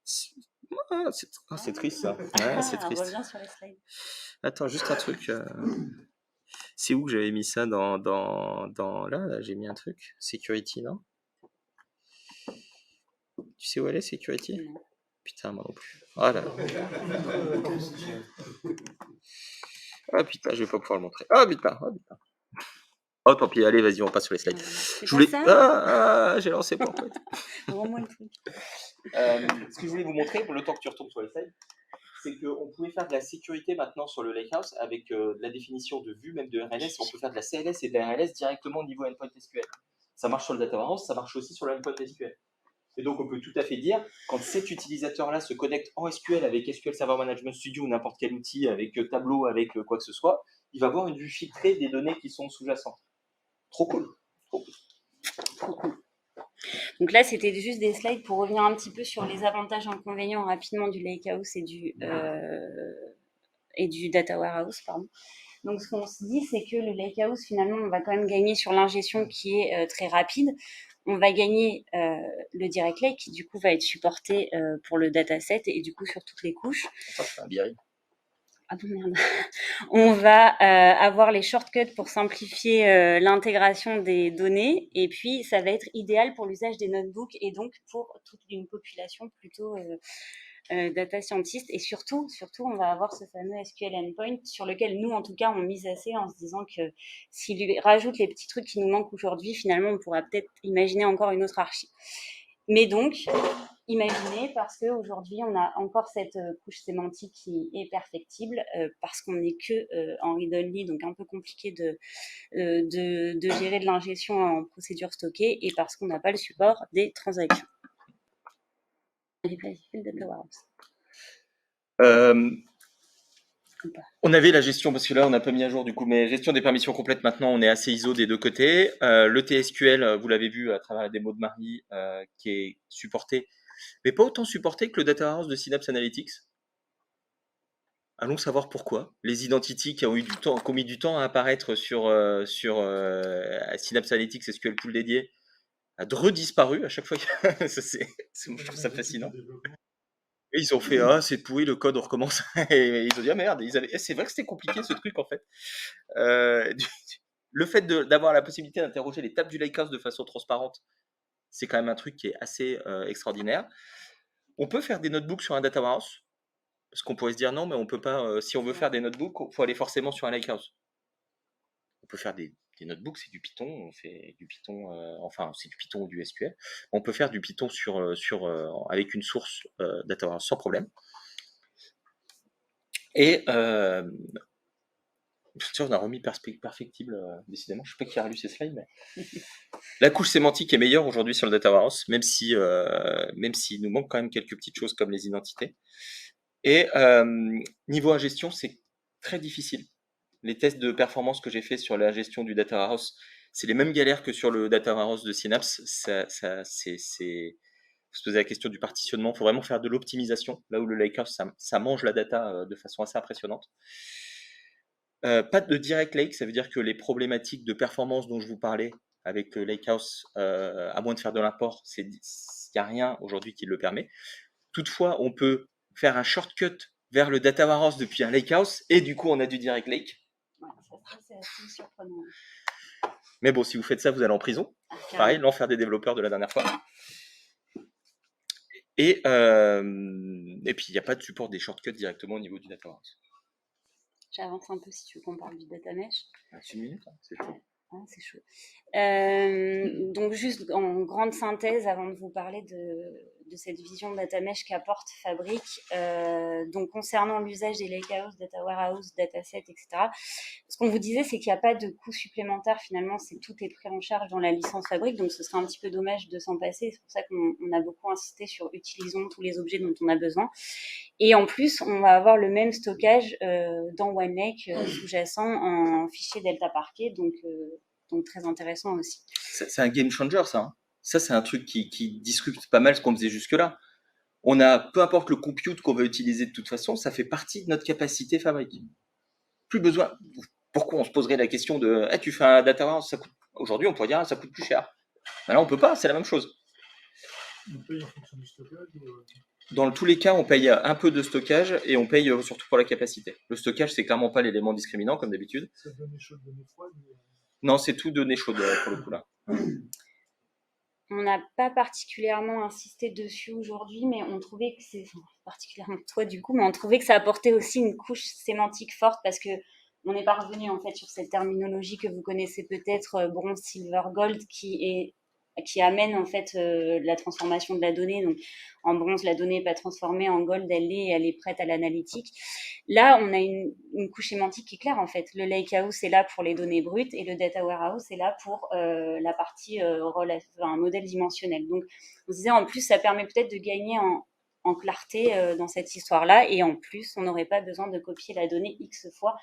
C'est triste ça. Ouais, c'est triste. On revient sur les slides. Attends, juste un truc. C'est où que j'avais mis ça dans là, j'ai mis un truc. Security, non? Tu sais où elle est, Security? Non. Putain, moi non plus. Ah là. Ah putain, je vais pas pouvoir le montrer. Ah putain. Oh, tant pis, allez, vas-y, on passe sur les slides. C'est Je pas voulais. ça J'ai lancé pour toi. Rends-moi le truc. Ce que je voulais vous montrer, pour le temps que tu retournes sur les slides, c'est qu'on pouvait faire de la sécurité maintenant sur le Lakehouse avec de la définition de vue, même de RLS. On peut faire de la CLS et de la RLS directement au niveau endpoint SQL. Ça marche sur le data warehouse, ça marche aussi sur le endpoint SQL. Et donc, on peut tout à fait dire, quand cet utilisateur-là se connecte en SQL avec SQL Server Management Studio ou n'importe quel outil, avec Tableau, avec quoi que ce soit, il va avoir une vue filtrée des données qui sont sous-jacentes. Trop cool. Trop cool. Donc là, c'était juste des slides pour revenir un petit peu sur les avantages et inconvénients rapidement du Lakehouse et du Data Warehouse, pardon. Donc, ce qu'on se dit, c'est que le Lakehouse, finalement, on va quand même gagner sur l'ingestion qui est très rapide. On va gagner le Direct Lake qui, du coup, va être supporté pour le dataset et du coup, sur toutes les couches. Ça, c'est un BI. Ah bon, merde. On va avoir les shortcuts pour simplifier l'intégration des données et puis ça va être idéal pour l'usage des notebooks et donc pour toute une population plutôt data scientist et surtout on va avoir ce fameux SQL endpoint sur lequel nous en tout cas on mise assez en se disant que s'il lui rajoute les petits trucs qui nous manquent aujourd'hui, finalement on pourra peut-être imaginer encore une autre archi. Mais donc, imaginez, parce qu'aujourd'hui, on a encore cette couche sémantique qui est perfectible, parce qu'on n'est que en read-only, donc un peu compliqué de gérer de l'ingestion en procédure stockée, et parce qu'on n'a pas le support des transactions. On avait la gestion, parce que là on n'a pas mis à jour du coup, mais gestion des permissions complètes maintenant, on est assez ISO des deux côtés. Le TSQL, vous l'avez vu à travers la démo de Marie, qui est supporté, mais pas autant supporté que le Data Warehouse de Synapse Analytics. Allons savoir pourquoi. Les identities qui ont mis du temps à apparaître sur Synapse Analytics SQL Pool dédié a redisparu à chaque fois. Je trouve ça fascinant. Et ils ont fait c'est pourri le code, on recommence. Et ils ont dit merde, c'est vrai que c'était compliqué ce truc en fait. Le fait d'avoir la possibilité d'interroger les tables du Lakehouse de façon transparente, c'est quand même un truc qui est assez extraordinaire. On peut faire des notebooks sur un data warehouse, parce qu'on pourrait se dire non, mais on peut pas. Si on veut faire des notebooks, il faut aller forcément sur un Lakehouse. On peut faire des notebooks, c'est du Python, on fait du Python, c'est du Python ou du SQL. On peut faire du Python avec une source data warehouse sans problème. Et on a remis perfectible, décidément. Je ne sais pas qui a relu ces slides, mais la couche sémantique est meilleure aujourd'hui sur le data warehouse, même s'il nous manque quand même quelques petites choses comme les identités. Et niveau ingestion, c'est très difficile. Les tests de performance que j'ai fait sur la gestion du data warehouse, c'est les mêmes galères que sur le data warehouse de Synapse. Faut se poser la question du partitionnement. Il faut vraiment faire de l'optimisation, là où le Lakehouse, ça mange la data de façon assez impressionnante. Pas de direct lake, ça veut dire que les problématiques de performance dont je vous parlais avec le Lakehouse, à moins de faire de l'import, il n'y a rien aujourd'hui qui le permet. Toutefois, on peut faire un shortcut vers le data warehouse depuis un Lakehouse et du coup, on a du direct lake. Ouais, ça, c'est assez surprenant. Mais bon, si vous faites ça, vous allez en prison. Pareil, l'enfer des développeurs de la dernière fois. Et puis, il n'y a pas de support des shortcuts directement au niveau du data warehouse. J'avance un peu si tu veux qu'on parle du data mesh. C'est une minute, hein, c'est chaud. C'est chaud. Donc juste en grande synthèse, avant de vous parler de cette vision data mesh qu'apporte Fabric, donc concernant l'usage des lakehouse, data warehouse, dataset, etc. Ce qu'on vous disait, c'est qu'il n'y a pas de coût supplémentaire. Finalement, tout est pris en charge dans la licence Fabric, donc ce serait un petit peu dommage de s'en passer. C'est pour ça qu'on a beaucoup insisté sur utilisons tous les objets dont on a besoin. Et en plus, on va avoir le même stockage dans OneLake sous-jacent en fichier Delta Parquet, donc très intéressant aussi. C'est un game changer, ça. Hein. Ça, c'est un truc qui disrupte pas mal ce qu'on faisait jusque-là. On a, peu importe le compute qu'on va utiliser de toute façon, ça fait partie de notre capacité Fabric. Plus besoin. Pourquoi on se poserait la question de tu fais un data warehouse, ça coûte. Aujourd'hui, on pourrait dire ça coûte plus cher. Mais là, on peut pas, c'est la même chose. On paye en fonction du stockage Dans tous les cas, on paye un peu de stockage et on paye surtout pour la capacité. Le stockage, c'est clairement pas l'élément discriminant comme d'habitude. C'est données chaudes, données froides. Non, c'est tout données chaudes pour le coup là. On n'a pas particulièrement insisté dessus aujourd'hui, mais on trouvait que particulièrement toi du coup, mais on trouvait que ça apportait aussi une couche sémantique forte parce que on n'est pas revenu en fait sur cette terminologie que vous connaissez peut-être, bronze, silver, gold, qui amène en fait la transformation de la donnée. Donc en bronze, la donnée n'est pas transformée, en gold, elle est prête à l'analytique. Là, on a une couche sémantique qui est claire en fait. Le lakehouse est là pour les données brutes et le data warehouse est là pour la partie un modèle dimensionnel. Donc on se disait en plus, ça permet peut-être de gagner en clarté dans cette histoire-là, et en plus, on n'aurait pas besoin de copier la donnée X fois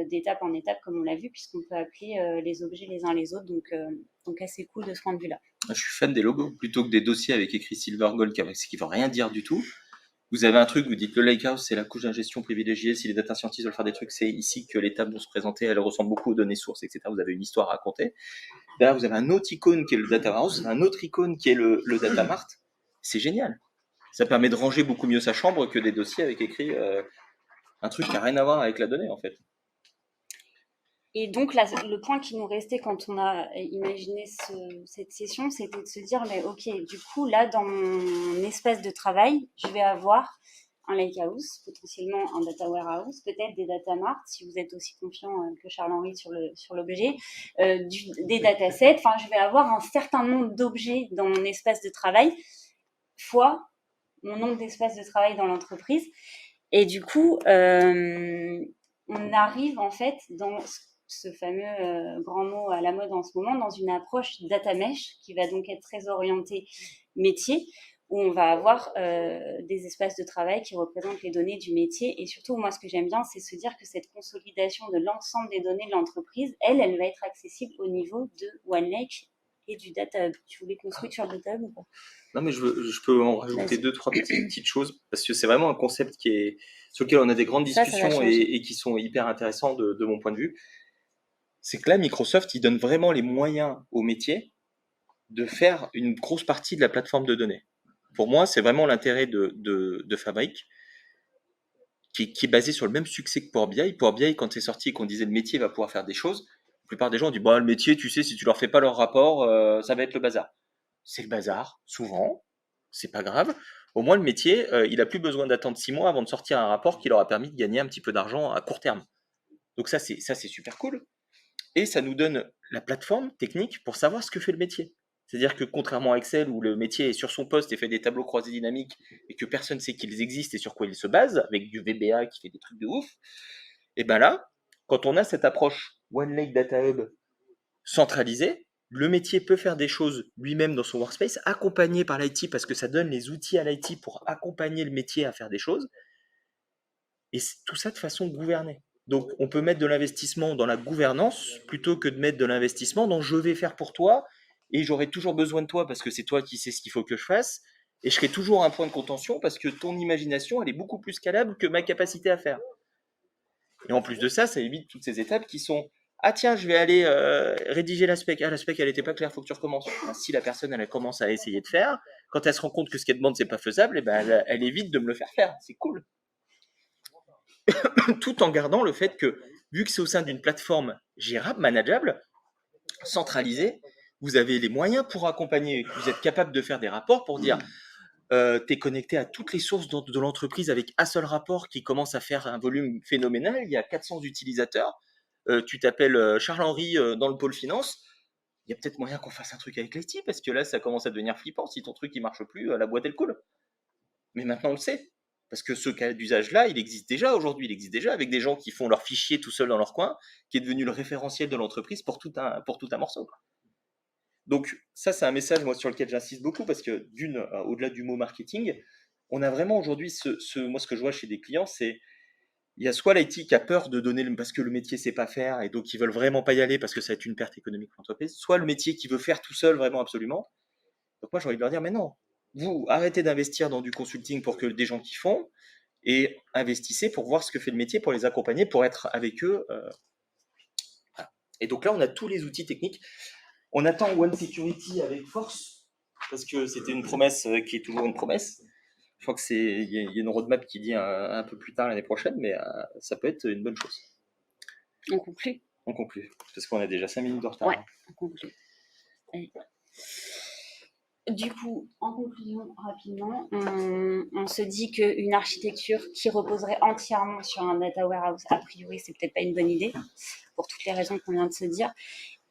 d'étape en étape, comme on l'a vu, puisqu'on peut appeler les objets les uns les autres, donc assez cool de ce point de vue-là. Je suis fan des logos, plutôt que des dossiers avec écrit Silver Gold, ce qui ne veut rien dire du tout. Vous avez un truc, vous dites le Lakehouse, c'est la couche d'ingestion privilégiée, si les data scientists veulent faire des trucs, c'est ici que les tables vont se présenter, elles ressemblent beaucoup aux données sources, etc. Vous avez une histoire à raconter. Derrière, vous avez un autre icône qui est le Data Warehouse, un autre icône qui est le Data Mart. C'est génial. Ça permet de ranger beaucoup mieux sa chambre que des dossiers avec écrit un truc qui n'a rien à voir avec la donnée, en fait. Et donc, là, le point qui nous restait quand on a imaginé cette session, c'était de se dire, mais ok, du coup, là, dans mon espace de travail, je vais avoir un lakehouse, potentiellement un data warehouse, peut-être des data marts, si vous êtes aussi confiant que Charles-Henri sur l'objet, des datasets. Enfin, je vais avoir un certain nombre d'objets dans mon espace de travail, fois mon nombre d'espaces de travail dans l'entreprise. Et du coup, on arrive en fait dans ce fameux grand mot à la mode en ce moment, dans une approche data mesh qui va donc être très orientée métier, où on va avoir des espaces de travail qui représentent les données du métier. Et surtout, moi, ce que j'aime bien, c'est se dire que cette consolidation de l'ensemble des données de l'entreprise, elle va être accessible au niveau de OneLake et du Data Hub. Tu voulais qu'on switch sur le Data Hub ou pas ? Non, mais je peux en rajouter 2-3 petites choses, parce que c'est vraiment un concept sur lequel on a des grandes discussions et qui sont hyper intéressants de mon point de vue. C'est que là, Microsoft, il donne vraiment les moyens au métier de faire une grosse partie de la plateforme de données. Pour moi, c'est vraiment l'intérêt de Fabric, qui est basé sur le même succès que Power BI. Power BI, quand c'est sorti et qu'on disait le métier va pouvoir faire des choses, la plupart des gens ont dit le métier, tu sais, si tu leur fais pas leur rapport, ça va être le bazar. C'est le bazar, souvent, c'est pas grave. Au moins, le métier, il a plus besoin d'attendre 6 mois avant de sortir un rapport qui leur a permis de gagner un petit peu d'argent à court terme. Donc ça, c'est super cool. Et ça nous donne la plateforme technique pour savoir ce que fait le métier. C'est-à-dire que contrairement à Excel, où le métier est sur son poste et fait des tableaux croisés dynamiques et que personne ne sait qu'ils existent et sur quoi ils se basent, avec du VBA qui fait des trucs de ouf, et bien là, quand on a cette approche One Lake Data Hub centralisée, le métier peut faire des choses lui-même dans son workspace, accompagné par l'IT, parce que ça donne les outils à l'IT pour accompagner le métier à faire des choses, et tout ça de façon gouvernée. Donc, on peut mettre de l'investissement dans la gouvernance plutôt que de mettre de l'investissement dans je vais faire pour toi et j'aurai toujours besoin de toi parce que c'est toi qui sais ce qu'il faut que je fasse et je serai toujours un point de contention parce que ton imagination, elle est beaucoup plus scalable que ma capacité à faire. Et en plus de ça, ça évite toutes ces étapes qui sont ah tiens, je vais aller rédiger la spec. Ah, la spec, elle n'était pas claire, il faut que tu recommences. Si la personne, elle commence à essayer de faire, quand elle se rend compte que ce qu'elle demande, c'est pas faisable, et ben, elle évite de me le faire faire. C'est cool. Tout en gardant le fait que, vu que c'est au sein d'une plateforme gérable, manageable, centralisée, vous avez les moyens pour accompagner. Vous êtes capable de faire des rapports pour dire tu es connecté à toutes les sources de l'entreprise avec un seul rapport qui commence à faire un volume phénoménal. Il y a 400 utilisateurs. Tu t'appelles Charles-Henri dans le pôle finance. Il y a peut-être moyen qu'on fasse un truc avec l'IT parce que là, ça commence à devenir flippant. Si ton truc ne marche plus, la boîte elle coule. Mais maintenant, on le sait. Parce que ce cas d'usage-là, il existe déjà aujourd'hui. Il existe déjà avec des gens qui font leur fichier tout seul dans leur coin, qui est devenu le référentiel de l'entreprise pour tout un morceau. Donc ça, c'est un message moi, sur lequel j'insiste beaucoup parce que au-delà du mot marketing, on a vraiment aujourd'hui, moi ce que je vois chez des clients, c'est il y a soit l'IT qui a peur de donner parce que le métier ne sait pas faire et donc ils veulent vraiment pas y aller parce que ça va être une perte économique pour l'entreprise, soit le métier qui veut faire tout seul vraiment absolument. Donc moi j'ai envie de leur dire mais non, vous arrêtez d'investir dans du consulting pour que des gens qui font et investissez pour voir ce que fait le métier, pour les accompagner, pour être avec eux. Voilà. Et donc là on a tous les outils techniques. On attend One Security avec force parce que c'était une promesse qui est toujours une promesse. Je crois que il y a une roadmap qui dit un peu plus tard l'année prochaine, mais ça peut être une bonne chose. On conclut. On conclut, parce qu'on a déjà 5 minutes de retard. Ouais, on conclut. Allez. Du coup, en conclusion, rapidement, on se dit qu'une architecture qui reposerait entièrement sur un data warehouse, a priori, c'est peut-être pas une bonne idée, pour toutes les raisons qu'on vient de se dire,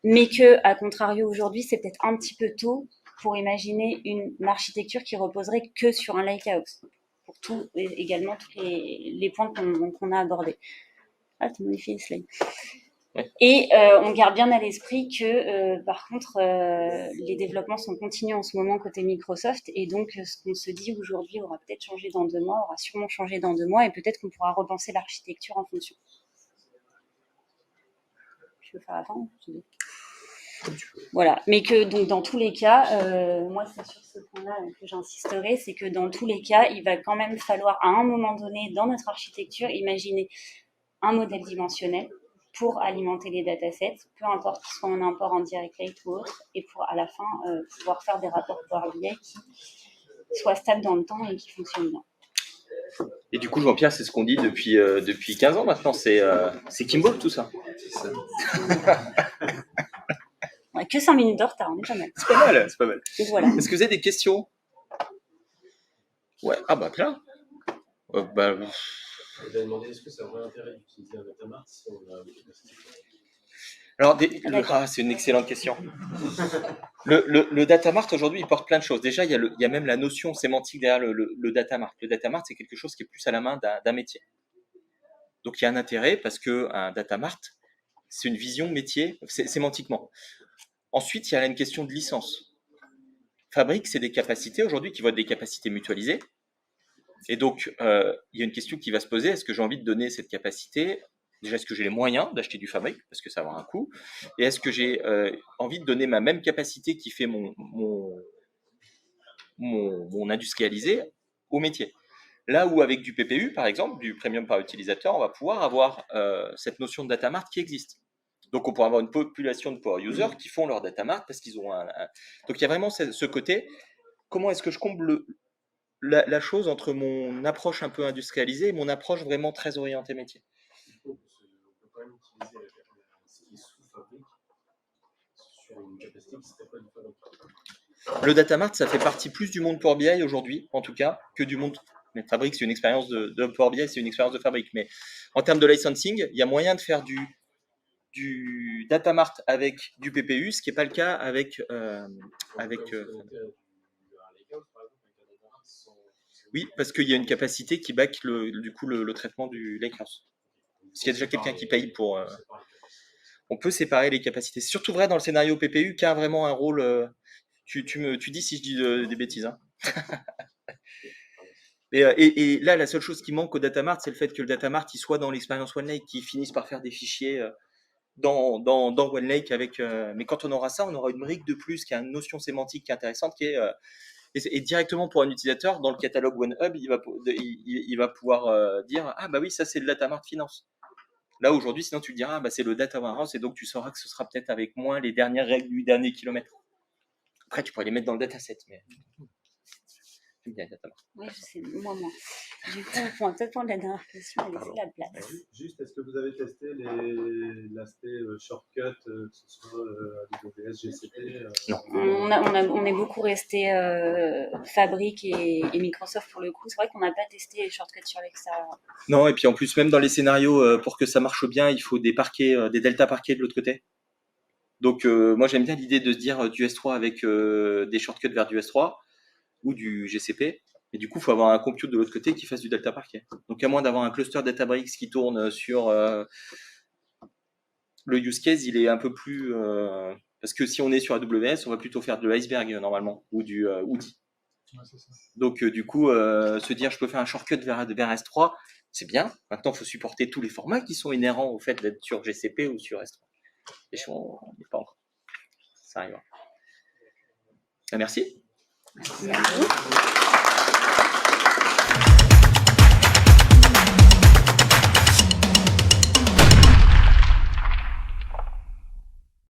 mais que, à contrario, aujourd'hui, c'est peut-être un petit peu tôt pour imaginer une architecture qui reposerait que sur un lakehouse, pour tout, et également tous les points qu'on a abordés. Ah, tu modifies les slides. Ouais. Et on garde bien à l'esprit que, par contre, les développements sont continus en ce moment côté Microsoft, et donc ce qu'on se dit aujourd'hui aura peut-être changé dans 2 mois, aura sûrement changé dans 2 mois, et peut-être qu'on pourra repenser l'architecture en fonction. Je peux faire attendre. Voilà, mais que donc dans tous les cas, moi c'est sur ce point-là que j'insisterai, c'est que dans tous les cas, il va quand même falloir à un moment donné dans notre architecture imaginer un modèle dimensionnel pour alimenter les datasets, peu importe qu'ils soient en import en direct lake ou autre, et pour à la fin pouvoir faire des rapports Power BI qui soient stables dans le temps et qui fonctionnent bien. Et du coup, Jean-Pierre, c'est ce qu'on dit depuis 15 ans maintenant, c'est Kimball tout ça. On n'a que 5 minutes de retard, on est pas mal. C'est pas mal, c'est pas mal. Et voilà. Est-ce que vous avez des questions? Ouais, ah bah clair. Bah, Je vous avais demandé est-ce que ça aurait intérêt d'utiliser un data mart si on a des capacités. alors, c'est une excellente question. Le data mart aujourd'hui, il porte plein de choses. Déjà, il y a même la notion sémantique derrière le data mart. Le data mart, c'est quelque chose qui est plus à la main d'un métier. Donc, il y a un intérêt parce qu'un data mart, c'est une vision métier sémantiquement. Ensuite, il y a une question de licence. Fabric, c'est des capacités aujourd'hui qui vont être des capacités mutualisées. Et donc, il y a une question qui va se poser, est-ce que j'ai envie de donner cette capacité? Déjà, est-ce que j'ai les moyens d'acheter du Fabric, parce que ça va avoir un coût? Et est-ce que j'ai envie de donner ma même capacité qui fait mon industrialisé au métier? Là où avec du PPU, par exemple, du premium par utilisateur, on va pouvoir avoir cette notion de data mart qui existe. Donc, on pourra avoir une population de power users qui font leur data mart parce qu'ils ont Donc, il y a vraiment ce côté, comment est-ce que je comble la chose entre mon approche un peu industrialisée et mon approche vraiment très orientée métier? On peut quand même utiliser ce qui est sous Fabric sur une capacité qui serait pas du Fabric. Le data mart, ça fait partie plus du monde Power BI aujourd'hui, en tout cas, que du monde. Mais Fabric, c'est une expérience de Power BI, c'est une expérience de Fabric. Mais en termes de licensing, il y a moyen de faire du data mart avec du PPU, ce qui n'est pas le cas avec. Oui, parce qu'il y a une capacité qui back le traitement du lakehouse. Parce qu'il y a déjà quelqu'un qui paye pour. On peut séparer les capacités. C'est surtout vrai dans le scénario PPU qui a vraiment un rôle. Tu dis si je dis des bêtises. Hein. Et là, la seule chose qui manque au data mart, c'est le fait que le data mart il soit dans l'expérience OneLake, qui finisse par faire des fichiers dans OneLake avec. Mais quand on aura ça, on aura une brique de plus qui a une notion sémantique qui est intéressante, qui est et directement pour un utilisateur dans le catalogue OneHub, il va pouvoir dire ah bah oui, ça c'est le data mart finance. Là aujourd'hui, sinon tu diras ah bah c'est le data warehouse et donc tu sauras que ce sera peut-être avec moins les dernières règles du dernier kilomètre. Après, tu pourrais les mettre dans le dataset, mais j'aime bien le data mart. Oui, je sais, moi. Du coup, on pourra peut-être prendre la dernière question et laisser la place. Juste, est-ce que vous avez testé l'aspect shortcut, que ce soit AWS, GCP Non. On est beaucoup resté Fabric et Microsoft pour le coup. C'est vrai qu'on n'a pas testé les shortcuts sur l'extérieur. Non, et puis en plus, même dans les scénarios, pour que ça marche bien, il faut des parquets, des delta parquets de l'autre côté. Donc, moi, j'aime bien l'idée de se dire du S3 avec des shortcuts vers du S3 ou du GCP. Et du coup, il faut avoir un compute de l'autre côté qui fasse du delta parquet. Donc, à moins d'avoir un cluster Databricks qui tourne sur le use case, il est un peu plus... parce que si on est sur AWS, on va plutôt faire de l'iceberg normalement, ou du outil. Ouais, c'est ça. Donc, du coup, se dire je peux faire un shortcut vers S3, c'est bien. Maintenant, il faut supporter tous les formats qui sont inhérents au fait d'être sur GCP ou sur S3. Et on n'y est pas encore. Ça arrivera. Merci. Merci.